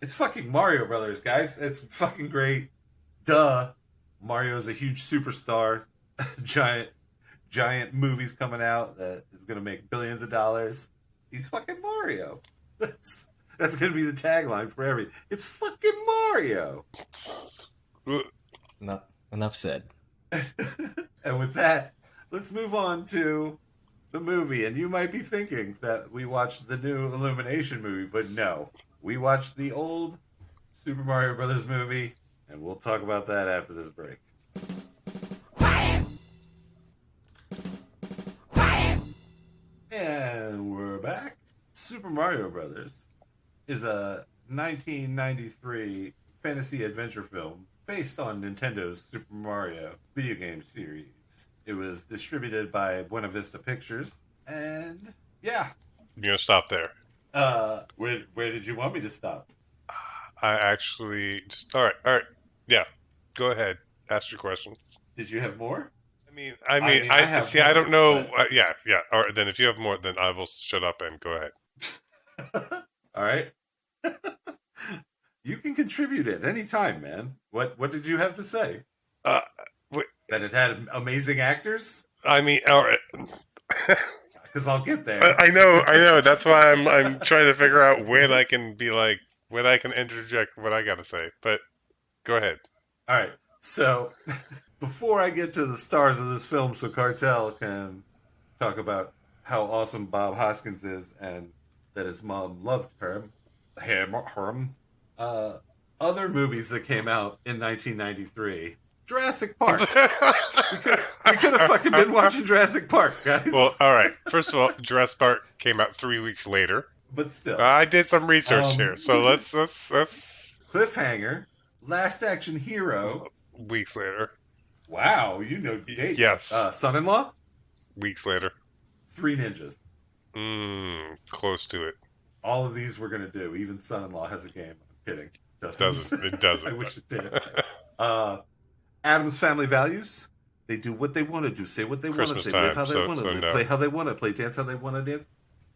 it's fucking Mario Brothers, guys. It's fucking great. Duh, Mario's a huge superstar. giant movies coming out that is gonna make billions of dollars. He's fucking Mario. That's gonna be the tagline for everything. It's fucking Mario. Enough said. And with that, let's move on to the movie. And you might be thinking that we watched the new Illumination movie, but no. We watched the old Super Mario Brothers movie, and we'll talk about that after this break. And we're back. Super Mario Brothers is a 1993 fantasy adventure film based on Nintendo's Super Mario video game series. It was distributed by Buena Vista Pictures, and yeah. You're gonna stop there. Where did you want me to stop? I actually just all right. Yeah, go ahead. Ask your question. Did you have more? I have see. more, I don't know. but... Yeah. All right. Then if you have more, then I will shut up and go ahead. All right. You can contribute at any time, man. What did you have to say? Wait, That it had amazing actors? all right. Because I'll get there. I know. That's why I'm trying to figure out when I can be like when I can interject what I gotta say. But go ahead. All right. So before I get to the stars of this film, so Cartel can talk about how awesome Bob Hoskins is and that his mom loved him. Other movies that came out in 1993. Jurassic Park. We could have fucking been watching Jurassic Park, guys. Well, all right. First of all, Jurassic Park came out 3 weeks later. But still. I did some research here, so let's Cliffhanger. Last Action Hero. weeks later. Wow, you know dates. Yes. Son-in-Law. Weeks later. Three Ninjas. Close to it. All of these we're gonna do. Even Son-in-Law has a game. I'm kidding. It doesn't. I wish it did. Adam's Family Values. They do what they want to do, say what they want to Christmas say, live time, how they want to so live, no. play how they want to play, dance how they want to dance.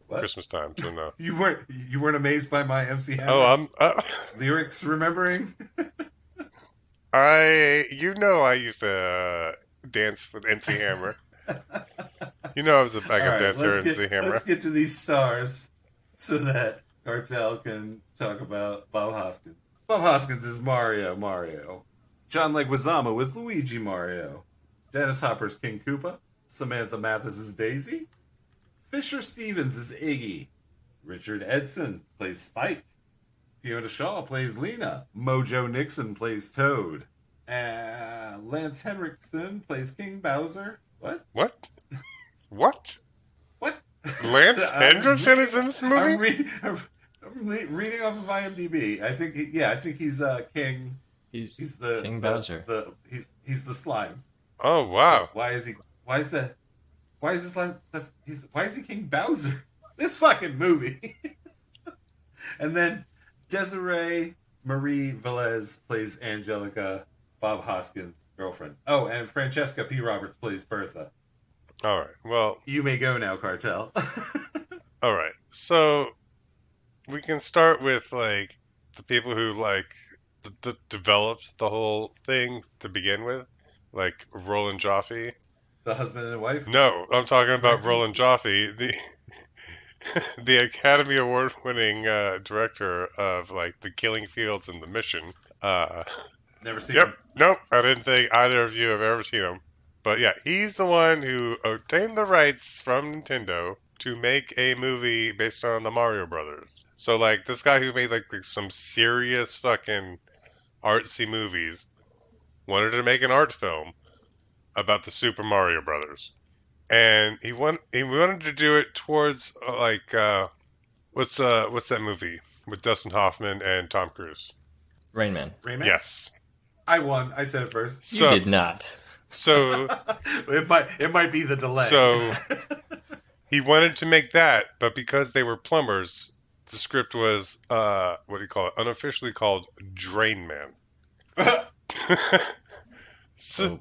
What? Christmas time, so no. You weren't amazed by my MC Hammer lyrics remembering? I used to dance with MC Hammer. I was a backup dancer in MC Hammer. Let's get to these stars so that Cartel can talk about Bob Hoskins. Bob Hoskins is Mario. John Leguizamo is Luigi Mario. Dennis Hopper's King Koopa. Samantha Mathis is Daisy. Fisher Stevens is Iggy. Richard Edson plays Spike. Fiona Shaw plays Lena. Mojo Nixon plays Toad. Lance Henriksen plays King Bowser. What? What? What? Lance Henriksen is in this movie? I'm reading off of IMDb. I think he's King. He's the King Bowser. He's the slime. Oh wow! Why is he King Bowser? This fucking movie. And then Desiree Marie Velez plays Angelica, Bob Hoskins' girlfriend. Oh, and Francesca P. Roberts plays Bertha. All right. Well, You may go now, Cartel. all right. So we can start with like the people who like developed the whole thing to begin with, like Roland Joffe. The husband and wife? No, I'm talking about Roland Joffe, the Academy Award winning director of like The Killing Fields and The Mission. Never seen Yep. him. Nope. I didn't think either of you have ever seen him. But yeah, he's the one who obtained the rights from Nintendo to make a movie based on the Mario Brothers. So like this guy who made like some serious fucking artsy movies wanted to make an art film about the Super Mario Brothers. And he wanted to do it towards what's that movie with Dustin Hoffman and Tom Cruise? Rain Man. Yes. I won. I said it first. So, You did not. So it might be the delay. So he wanted to make that, but because they were plumbers, the script was what do you call it? Unofficially called Drain Man. So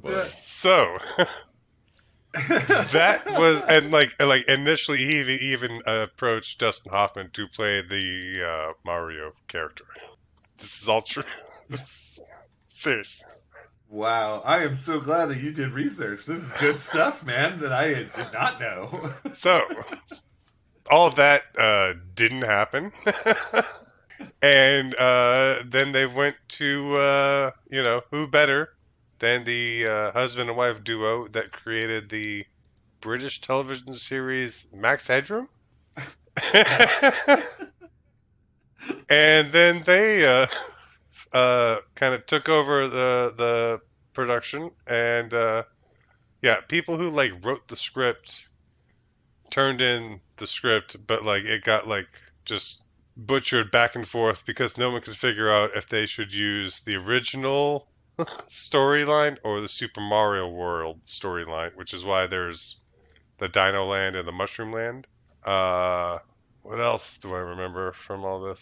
that was and like initially he even approached Dustin Hoffman to play the Mario character. This is all true. Serious. Wow, I am so glad that you did research. This is good stuff, man, that I did not know. So all of that didn't happen. And then they went to who better than the husband and wife duo that created the British television series Max Headroom. Yeah. And then they kind of took over the production, and yeah, people who like wrote the script turned in the script, but like it got like just butchered back and forth because no one could figure out if they should use the original storyline or the Super Mario World storyline, which is why there's the Dino Land and the Mushroom Land. Uh, what else do I remember from all this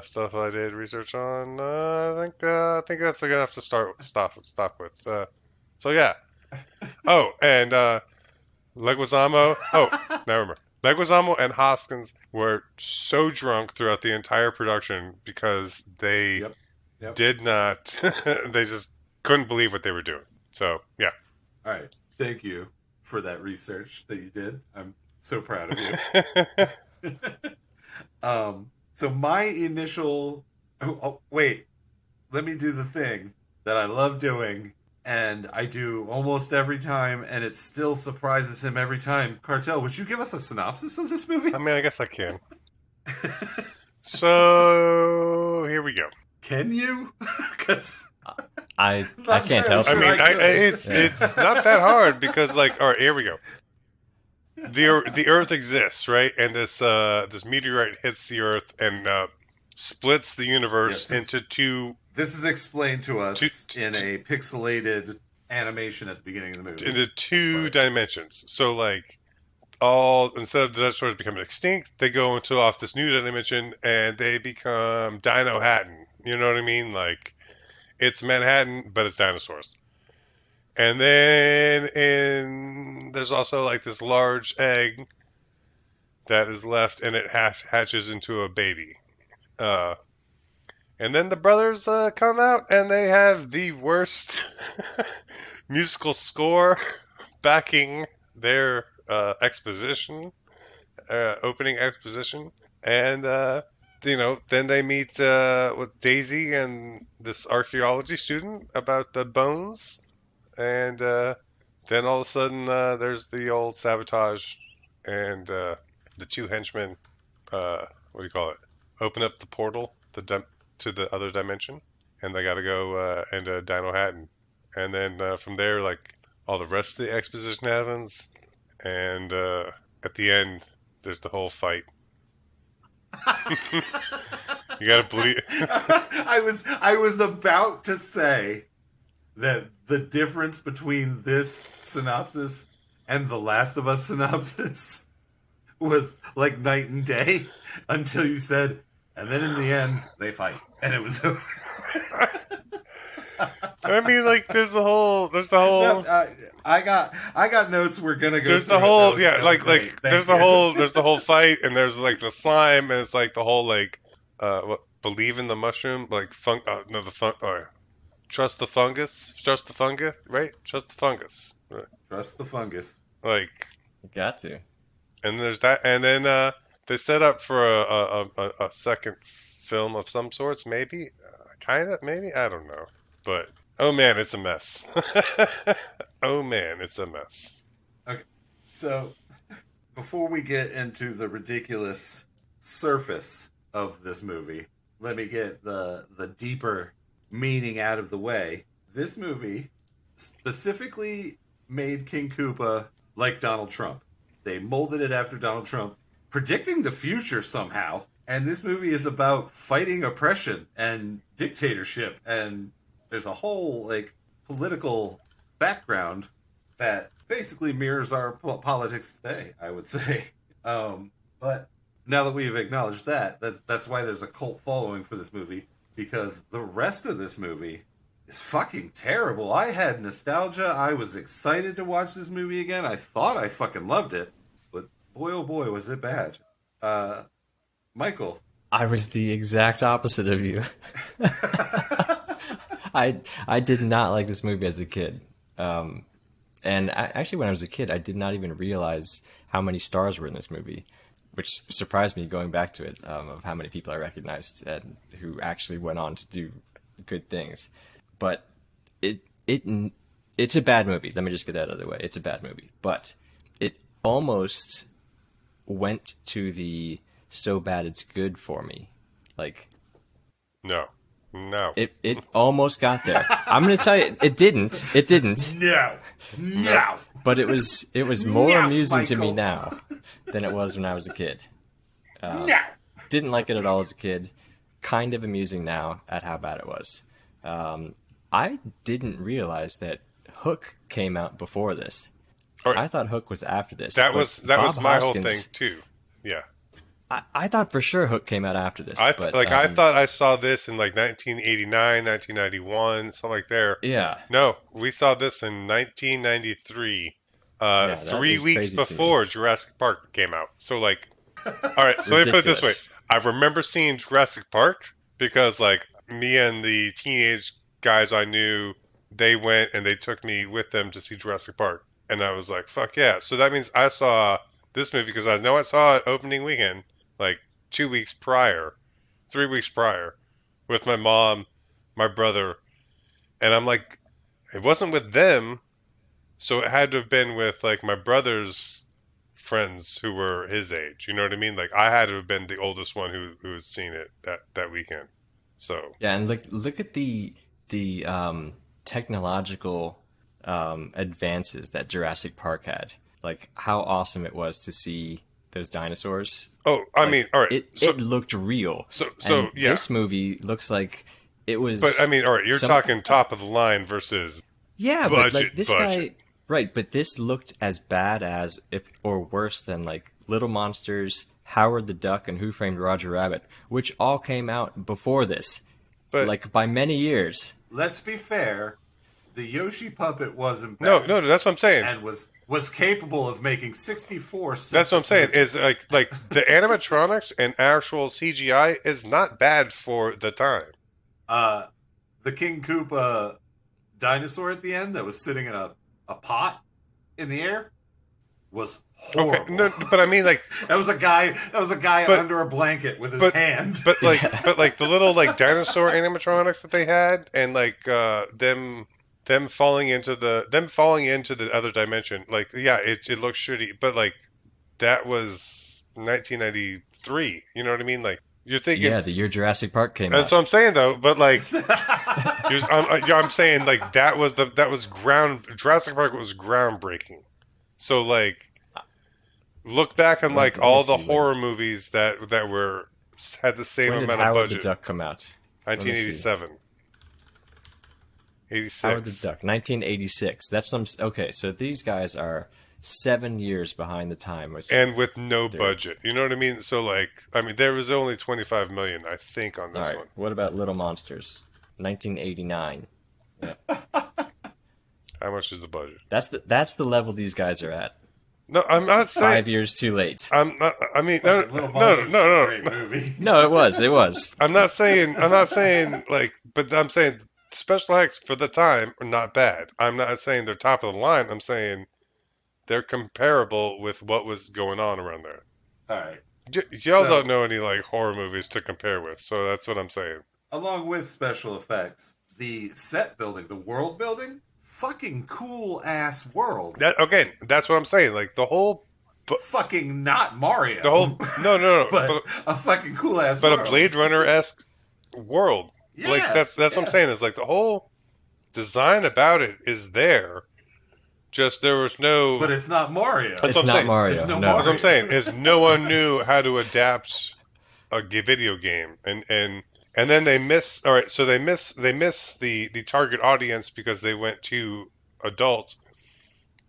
stuff I did research on? I think that's good enough to stop with. So yeah. Oh, and Leguizamo. Oh, now remember. Leguizamo and Hoskins were so drunk throughout the entire production because they Yep. Yep. did not. They just couldn't believe what they were doing. So yeah. All right. Thank you for that research that you did. I'm so proud of you. So my initial. Oh, wait. Let me do the thing that I love doing, and I do almost every time, and it still surprises him every time. Cartel, would you give us a synopsis of this movie? I mean, I guess I can. So here we go. Can you? Because I can't help I sure you. mean, I could. it's not that hard because like, all right, here we go. The Earth exists, right? And this meteorite hits the Earth and splits the universe Yes. into This is explained to two us in a pixelated animation at the beginning of the movie. into two Right. dimensions. So like all instead of the dinosaurs becoming extinct, they go into off this new dimension and they become Dino Hatton. You know what I mean? Like it's Manhattan, but it's dinosaurs. And then there's also like this large egg that is left, and it hatches into a baby. Uh, and then the brothers come out, and they have the worst musical score backing their opening exposition, and then they meet with Daisy and this archaeology student about the bones, and then all of a sudden there's the old sabotage, and the two henchmen. What do you call it? Open up the portal to the other dimension, and they got to go and Dino Hatton, and then from there, like all the rest of the exposition happens, and at the end, there's the whole fight. You gotta believe. I was about to say that the difference between this synopsis and the Last of Us synopsis was like night and day until you said, and then in the end they fight, and it was over. I mean, like there's the No, whole, I got notes. We're gonna go. there's through the it. whole, yeah, That was great. like Thank you. there's the whole fight, and there's like the slime, and it's like the whole like, what, believe in the mushroom, like no, the trust the fungus, right? Trust the fungus, right? Trust the fungus. Like, Got to. and there's that, and then they set up for a second film of some sorts, maybe, kind of, maybe, I don't know, but oh man, it's a mess. Oh man, it's a mess. Okay, so before we get into the ridiculous surface of this movie, let me get the deeper meaning out of the way. This movie specifically made King Koopa like Donald Trump. They molded it after Donald Trump, predicting the future somehow. And this movie is about fighting oppression and dictatorship, and there's a whole like political background that basically mirrors our politics today, I would say. But now that we've acknowledged that, that's why there's a cult following for this movie, because the rest of this movie is fucking terrible. I had nostalgia. I was excited to watch this movie again. I thought I fucking loved it, but boy oh boy was it bad. Michael. I was the exact opposite of you. I did not like this movie as a kid. Actually, when I was a kid, I did not even realize how many stars were in this movie. which surprised me going back to it, of how many people I recognized and who actually went on to do good things. But it it it's a bad movie. Let me just get that out of the way. It's a bad movie, but it almost went to the so bad it's good for me. Like No. No. it almost got there. I'm gonna tell you, it didn't. It didn't. No. But it was more No, amusing to me Michael. now than it was when I was a kid. No. Didn't like it at all as a kid. Kind of amusing now at how bad it was. I didn't realize that Hook came out before this. All right. I thought Hook was after this. That but was Bob my whole Hoskins- thing too. Yeah. I thought for sure Hook came out after this. I but, thought I saw this in like 1989, 1991, something like there. Yeah. No, we saw this in 1993. Yeah, that 3 is weeks crazy to me. before Jurassic Park came out. So like, all right. So let me put it this way: Ridiculous. I remember seeing Jurassic Park because like me and the teenage guys I knew, they went and they took me with them to see Jurassic Park, and I was like, fuck yeah! So that means I saw this movie because I know I saw it opening weekend, like 2 weeks prior, 3 weeks prior, with my mom, my brother, and I'm like, it wasn't with them, so it had to have been with like my brother's friends who were his age. You know what I mean? Like I had to have been the oldest one who had seen it that weekend. So Yeah, and look at the technological advances that Jurassic Park had. Like how awesome it was to see those dinosaurs. I mean, all right. It looked real. So And yeah. this movie looks like it was. But I mean, all right, you're some- talking top of the line versus yeah, but like budget, this budget. guy, right? But this looked as bad as, if or worse than, like Little Monsters, Howard the Duck, and Who Framed Roger Rabbit, which all came out before this, But like by many years. Let's be fair. The Yoshi puppet wasn't no, bad. no, that's what I'm saying. And was capable of making 64 That's what I'm saying. movies. Is like the animatronics and actual CGI is not bad for the time. The King Koopa dinosaur at the end that was sitting in a pot in the air was horrible. Okay, no, but I mean like, That was a guy But- under a blanket with his but- hand. but like the little like dinosaur animatronics that they had, and like them falling into the other dimension. Like yeah, it looks shitty, but like that was 1993. You know what I mean? Like you're thinking. Yeah, the year Jurassic Park came That's out. what I'm saying though, but like, I'm saying like Jurassic Park was groundbreaking. So like, look back on like Let me all the see when- horror movies that had the same When did amount of Howard the budget. Duck come out? Let me see. 1987, 86. Howard the Duck, 1986. That's some. Okay, so these guys are 7 years behind the time. And with no Dude. budget, you know what I mean? So like, I mean, there was only 25 million, I think, on All this right. one. What about Little Monsters? 1989. How much is the budget? That's the level these guys are at. No, I'm not saying. 5 years too late. I'm not. I mean, no, Little no, Monsters no, was a no, great no. movie. No, it was. I'm not saying like, but I'm saying special effects for the time are not bad. I'm not saying they're top of the line. I'm saying they're comparable with what was going on around there. All right. Y'all So- don't know any like horror movies to compare with, so that's what I'm saying. Along with special effects, the set building, the world building, fucking cool ass world. That again, that's what I'm saying. Like the whole, Fucking not Mario. no, but a fucking cool ass but world. a Blade Runner-esque world. Yeah, Like that's what I'm saying. Is like the whole design about it is there. Just there was no. But it's not Mario. That's It's what I'm not saying. Mario. There's no no. Mario. That's what I'm saying is no one knew how to adapt a video game, and then they miss. All right, so they miss the target audience because they went to adult,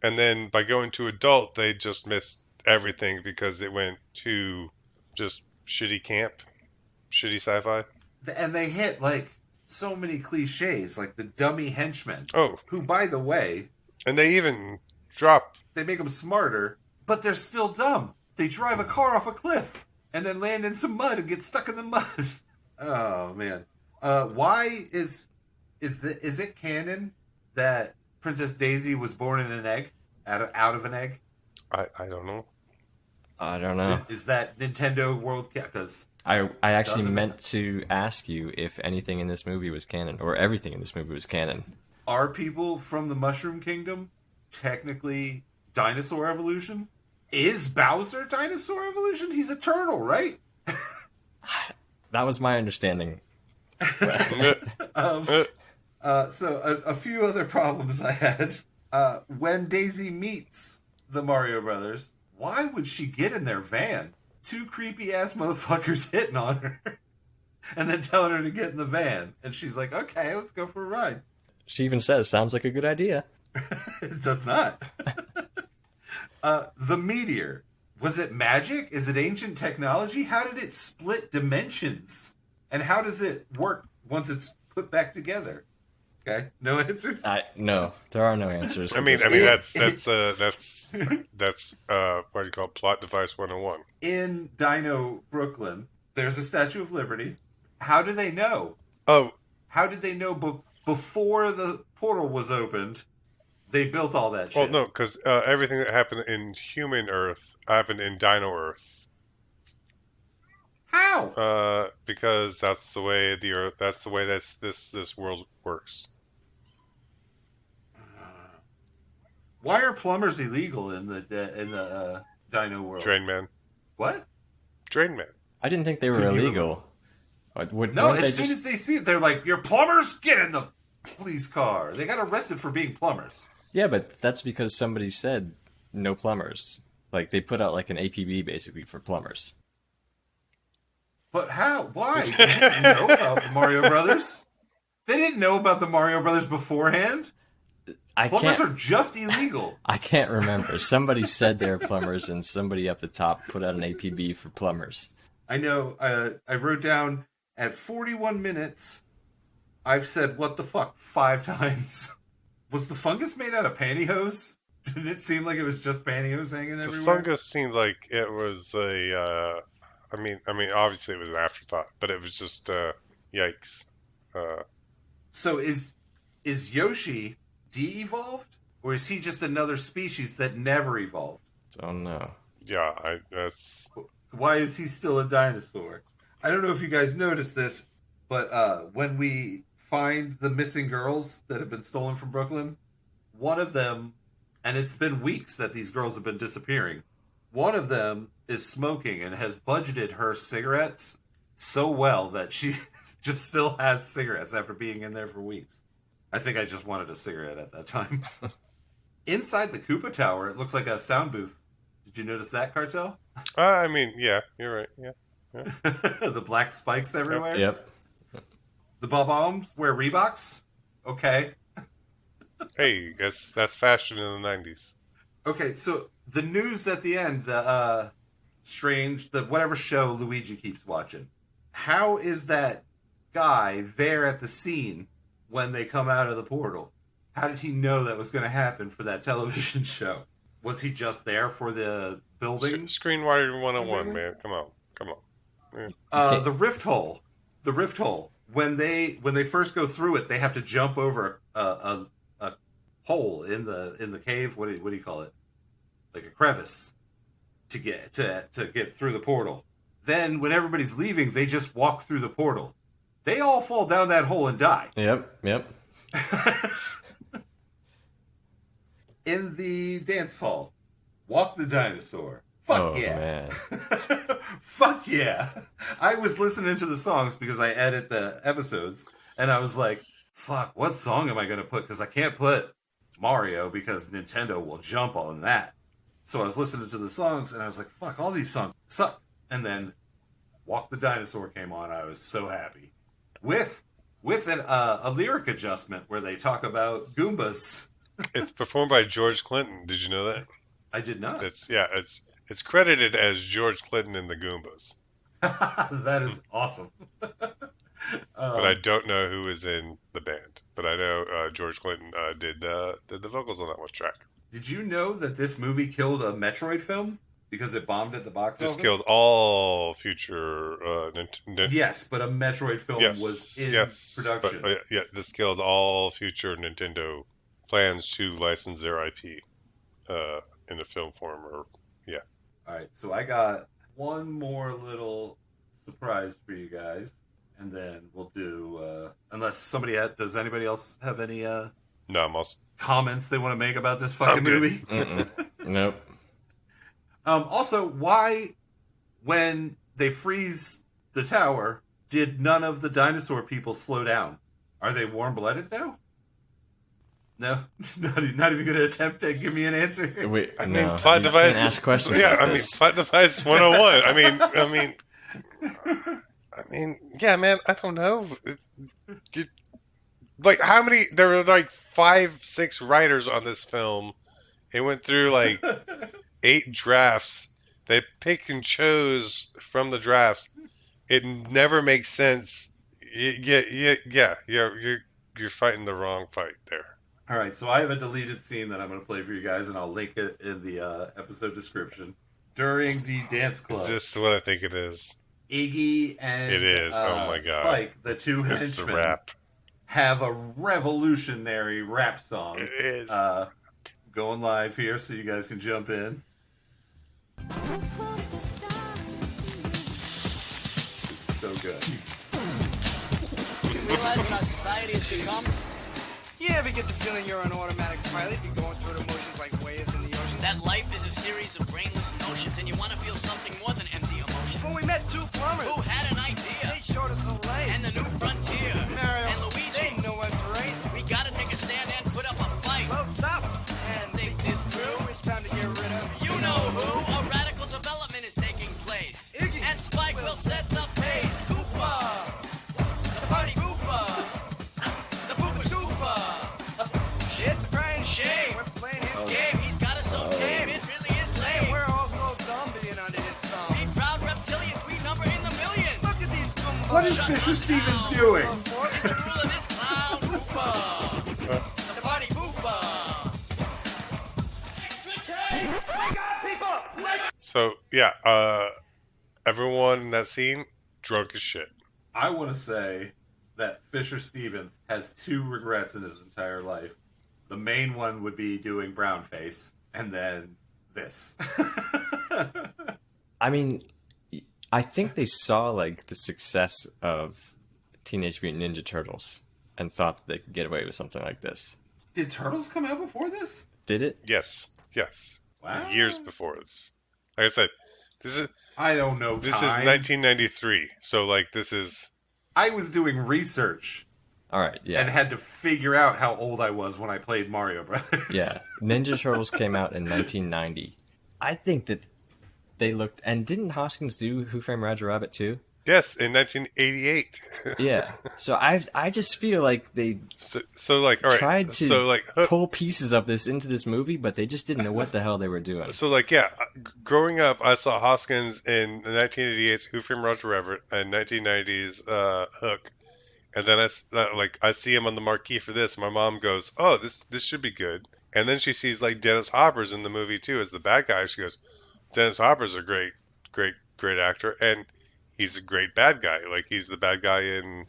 and then by going to adult, they just missed everything because it went to just shitty camp, shitty sci-fi. And they hit like so many cliches, like the dummy henchmen, Oh, who, by the way, and they even drop. they make them smarter, but they're still dumb. They drive a car off a cliff and then land in some mud and get stuck in the mud. Oh man, why is it canon that Princess Daisy was born in an egg, out of an egg? I don't know. I don't know. Is that Nintendo World? Because I actually doesn't meant to ask you if anything in this movie was canon, or everything in this movie was canon. are people from the Mushroom Kingdom technically dinosaur evolution? Is Bowser dinosaur evolution? He's a turtle, right? That was my understanding. Um, so a few other problems I had. When Daisy meets the Mario Brothers, why would she get in their van? Two creepy ass motherfuckers hitting on her, and then telling her to get in the van, and she's like, "Okay, let's go for a ride." She even says, "Sounds like a good idea." It does not. The meteor, was it magic? Is it ancient technology? How did it split dimensions? And how does it work once it's put back together? Okay, no answers. No, there are no answers. I to mean, this. I mean that's what do you call it? Plot device 101. In Dino Brooklyn, there's a Statue of Liberty. How do they know? Oh, How did they know before the portal was opened? They built all that well, shit. no, because everything that happened in human Earth happened in Dino Earth. How? Because that's the way the Earth. That's the way this world works. Why are plumbers illegal in the Dino world? Drain Man. What? Drain Man. I didn't think they were You're illegal. No, weren't as they soon as they see it, they're like, "You're plumbers, get in the police car." They got arrested for being plumbers. Yeah, but that's because somebody said no plumbers. Like they put out like an APB basically for plumbers. But how? Why? They didn't know about the Mario Brothers. They didn't know about the Mario Brothers beforehand. Plumbers are just illegal. I can't remember. Somebody said they were plumbers, and somebody up the top put out an APB for plumbers. I know. I wrote down at 41 minutes. I've said "what the fuck" 5 times. Was the fungus made out of pantyhose? Didn't it seem like it was just pantyhose hanging The everywhere? fungus seemed like it was a. I mean, obviously it was an afterthought, but it was just yikes. So is Yoshi de-evolved, or is he just another species that never evolved? Oh no. Yeah, that's. Why is he still a dinosaur? I don't know if you guys noticed this, but when we find the missing girls that have been stolen from Brooklyn, one of them, and it's been weeks that these girls have been disappearing, one of them is smoking and has budgeted her cigarettes so well that she just still has cigarettes after being in there for weeks. I think I just wanted a cigarette at that time. Inside the Koopa Tower, it looks like a sound booth. Did you notice that, Cartel? I mean, yeah, you're right. Yeah. The black spikes everywhere? Yep. The bob-ombs wear Reeboks? Okay. Hey, that's fashion in the 90s. Okay, so the news at the end, the whatever show Luigi keeps watching. How is that guy there at the scene when they come out of the portal? How did he know that was going to happen for that television show? Was he just there for the building? Screenwriter 101, man. Come on. Yeah. The rift hole. The rift hole. When they first go through it, they have to jump over a hole in the cave. What do you call it? Like a crevice to get through the portal. Then when everybody's leaving, they just walk through the portal. They all fall down that hole and die. Yep. In the dance hall, walk the dinosaur. Fuck yeah. Man. Fuck yeah. I was listening to the songs because I edit the episodes, and I was like, fuck, what song am I going to put? Because I can't put Mario because Nintendo will jump on that. So I was listening to the songs, and I was like, fuck, all these songs suck. And then Walk the Dinosaur came on. I was so happy. With a lyric adjustment where they talk about Goombas. It's performed by George Clinton. Did you know that? I did not. It's credited as George Clinton and the Goombas. That is awesome. But I don't know who is in the band. But I know George Clinton did the vocals on that one track. Did you know that this movie killed a Metroid film because it bombed at the box office? This killed all future Yes, but a Metroid film was in production. But, this killed all future Nintendo plans to license their IP in a film form. All right, so I got one more little surprise for you guys, and then we'll do. Unless does anybody else have any No, I'm also. comments they want to make about this I'm fucking good. movie? Nope. Also, why, when they freeze the tower, did none of the dinosaur people slow down? Are they warm-blooded now? No, not even going to attempt to give me an answer. Wait, I no, mean, plot you device. can't ask questions Yeah, like I mean, this. plot device 101. I mean, yeah, man. I don't know. Like, how many? There were like 5, 6 writers on this film. It went through like 8 drafts. They picked and chose from the drafts. It never makes sense. You're fighting the wrong fight there. All right, so I have a deleted scene that I'm going to play for you guys, and I'll link it in the episode description. During the dance Is club, this what I think it is? Iggy and It is. Oh my god. Spike, the two It's the henchmen, rap. have a revolutionary rap song. It is. Going live here so you guys can jump in. This is so good. You realize what our society has become? You ever get the feeling you're an automatic pilot? You're going through the motions like waves in the ocean. That life is a series of brainless notions, and you want to feel something more than empty emotion. When we met 2 plumbers who had an idea, they showed us the lane and the new frontier. Mario and Luigi, they know what's right. We gotta take a stand and put up a fight. Well, stop and think this through. It's time to get rid of you know who. A radical development is taking place. Iggy and Spike will set the pace. Koopa, the party Koopa. It's a crying shame. We're playing his game. He's got us so tame. It really is lame. We're all so dumb being under his thumb. Be proud reptilians. We number in the millions. Look at these goombas. What is Fisher Stevens doing? It's the rule of this clown. Poopa. The party Poopa. So yeah, everyone in that scene drunk as shit. I want to say that Fisher Stevens has 2 regrets in his entire life. The main one would be doing brownface, and then this. I mean, I think they saw like the success of Teenage Mutant Ninja Turtles and thought that they could get away with something like this. Did Turtles come out before this? Did it? Yes. Wow. Years before this. Like I said, I don't know. this is time. 1993. So like this is. I was doing research All right, yeah. and had to figure out how old I was when I played Mario Brothers. Yeah, Ninja Turtles came out in 1990. I think that they looked, and didn't Hoskins do Who Framed Roger Rabbit too? Yes, in 1988. Yeah. So I just feel like they So like, all right. tried to so like, pull pieces of this into this movie, but they just didn't know what the hell they were doing. so like, yeah. Growing up, I saw Hoskins in the 1988's Who Framed Roger Rabbit and 1990's Hook, and then I see him on the marquee for this. My mom goes, "Oh, this should be good." And then she sees like Dennis Hopper's in the movie too as the bad guy. She goes, "Dennis Hopper's a great actor, and he's a great bad guy. Like he's the bad guy in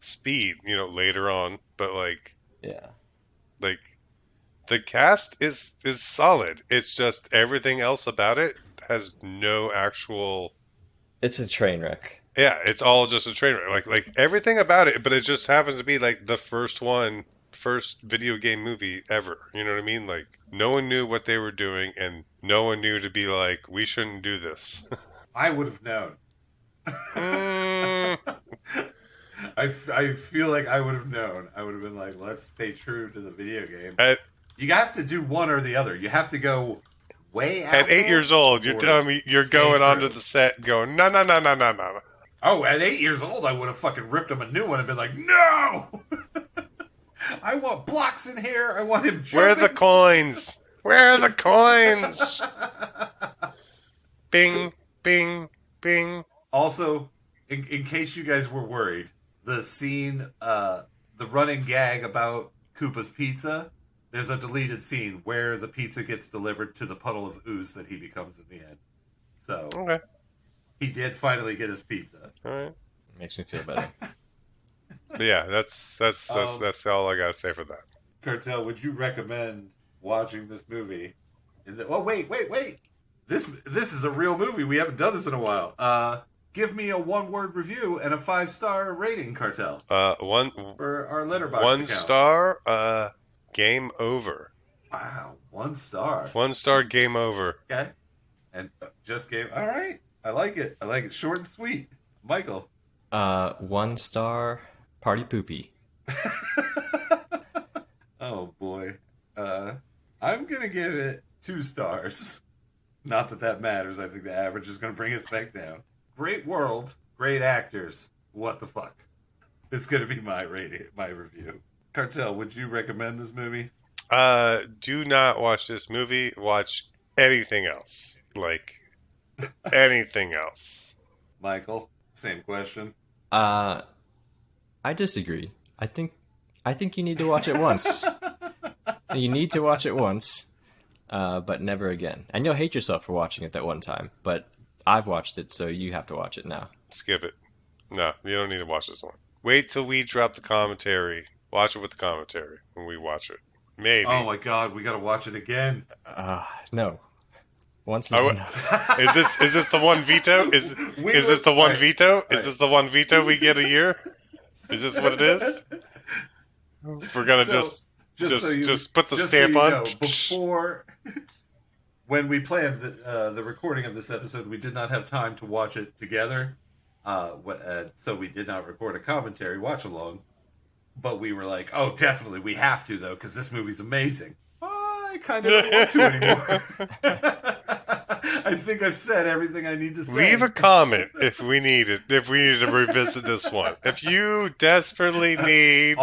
Speed, later on. But like Yeah. the cast is solid. It's just everything else about it has no actual. It's a train wreck. Yeah, it's all just a train wreck. Like everything about it, but it just happens to be like the first video game movie ever. You know what I mean? Like no one knew what they were doing, and no one knew to be like, we shouldn't do this. I would have known. Mm. I feel like I would have known. I would have been like, let's stay true to the video game. At You have to do one or the other. You have to go way out. At 8 years old, you're or telling me you're stay going true. onto the set going, no. Oh, at 8 years old, I would have fucking ripped him a new one and been like, no! I want blocks in here. I want him jumping. Where are the coins? Where are the coins? Bing, bing, bing. Also, in case you guys were worried, the scene, the running gag about Koopa's pizza, there's a deleted scene where the pizza gets delivered to the puddle of ooze that he becomes in the end. So, Okay, he did finally get his pizza. all right. Makes me feel better. But yeah, that's all I gotta say for that. Cartel, would you recommend watching this movie? Oh, wait. This is a real movie. We haven't done this in a while. Give me a 1-word review and a 5-star rating, Cartel. For our Letterboxd one account. star. Game over. Wow, 1 star. 1 star. Game over. Okay, and just game. All right, I like it. I like it. Short and sweet. Michael. 1 star. Party poopy. Oh boy. I'm gonna give it 2 stars. Not that matters. I think the average is gonna bring us back down. Great world, great actors. What the fuck? It's gonna be my rating, my review. Cartel, would you recommend this movie? Do not watch this movie. Watch anything else. Like anything else. Michael, same question. I disagree. I think you need to watch it once. You need to watch it once, but never again. And you'll hate yourself for watching it that one time. But I've watched it, so you have to watch it now. Skip it. No, you don't need to watch this one. Wait till we drop the commentary. Watch it with the commentary when we watch it. Maybe. Oh my god, we gotta watch it again. No. Once is enough. Is this the one veto? Is this the one veto? Is this the one veto we get a year? Is this what it is? We're gonna just put the stamp on. Know, before, when we planned the recording of this episode, we did not have time to watch it together, so we did not record a commentary watch along. But we were like, "Oh, definitely, we have to though, because this movie's amazing." I kind of don't want to anymore. I think I've said everything I need to say. Leave a comment if we need it. If we need to revisit this one, if you desperately need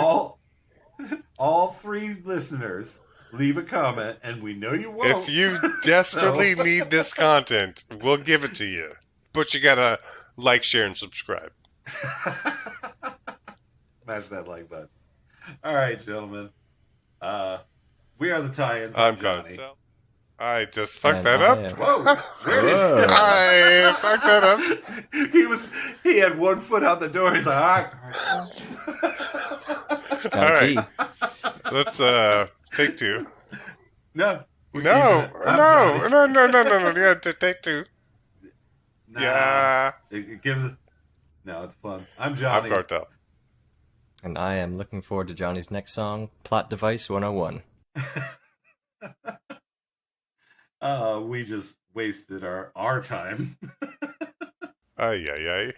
all 3 listeners, leave a comment, and we know you won't. If you desperately need this content, we'll give it to you. But you gotta like, share, and subscribe. Smash that like button. All right, gentlemen. We are the tie-ins. I'm Johnny. Cartel. I just fucked And that I up. am- Whoa! Where did Whoa. I fucked that up. he had 1 foot out the door. He's like, all right. It's All gotta right. pee. Let's take 2. No. We're No, keeping it. I'm Johnny. no. Yeah, take 2. Nah. Yeah. It gives. No, it's fun. I'm I'm Johnny. Cartel. And I am looking forward to Johnny's next song, Plot Device 101. We just wasted our time. Ay.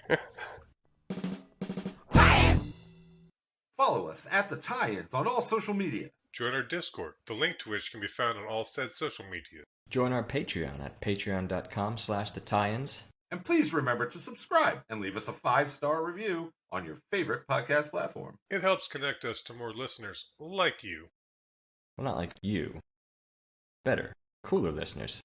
Follow us at the tie-ins on all social media. Join our Discord, the link to which can be found on all said social media. Join our Patreon at patreon.com/TheTie-ins. And please remember to subscribe and leave us a 5-star review on your favorite podcast platform. It helps connect us to more listeners like you. Well, not like you. Better, cooler listeners.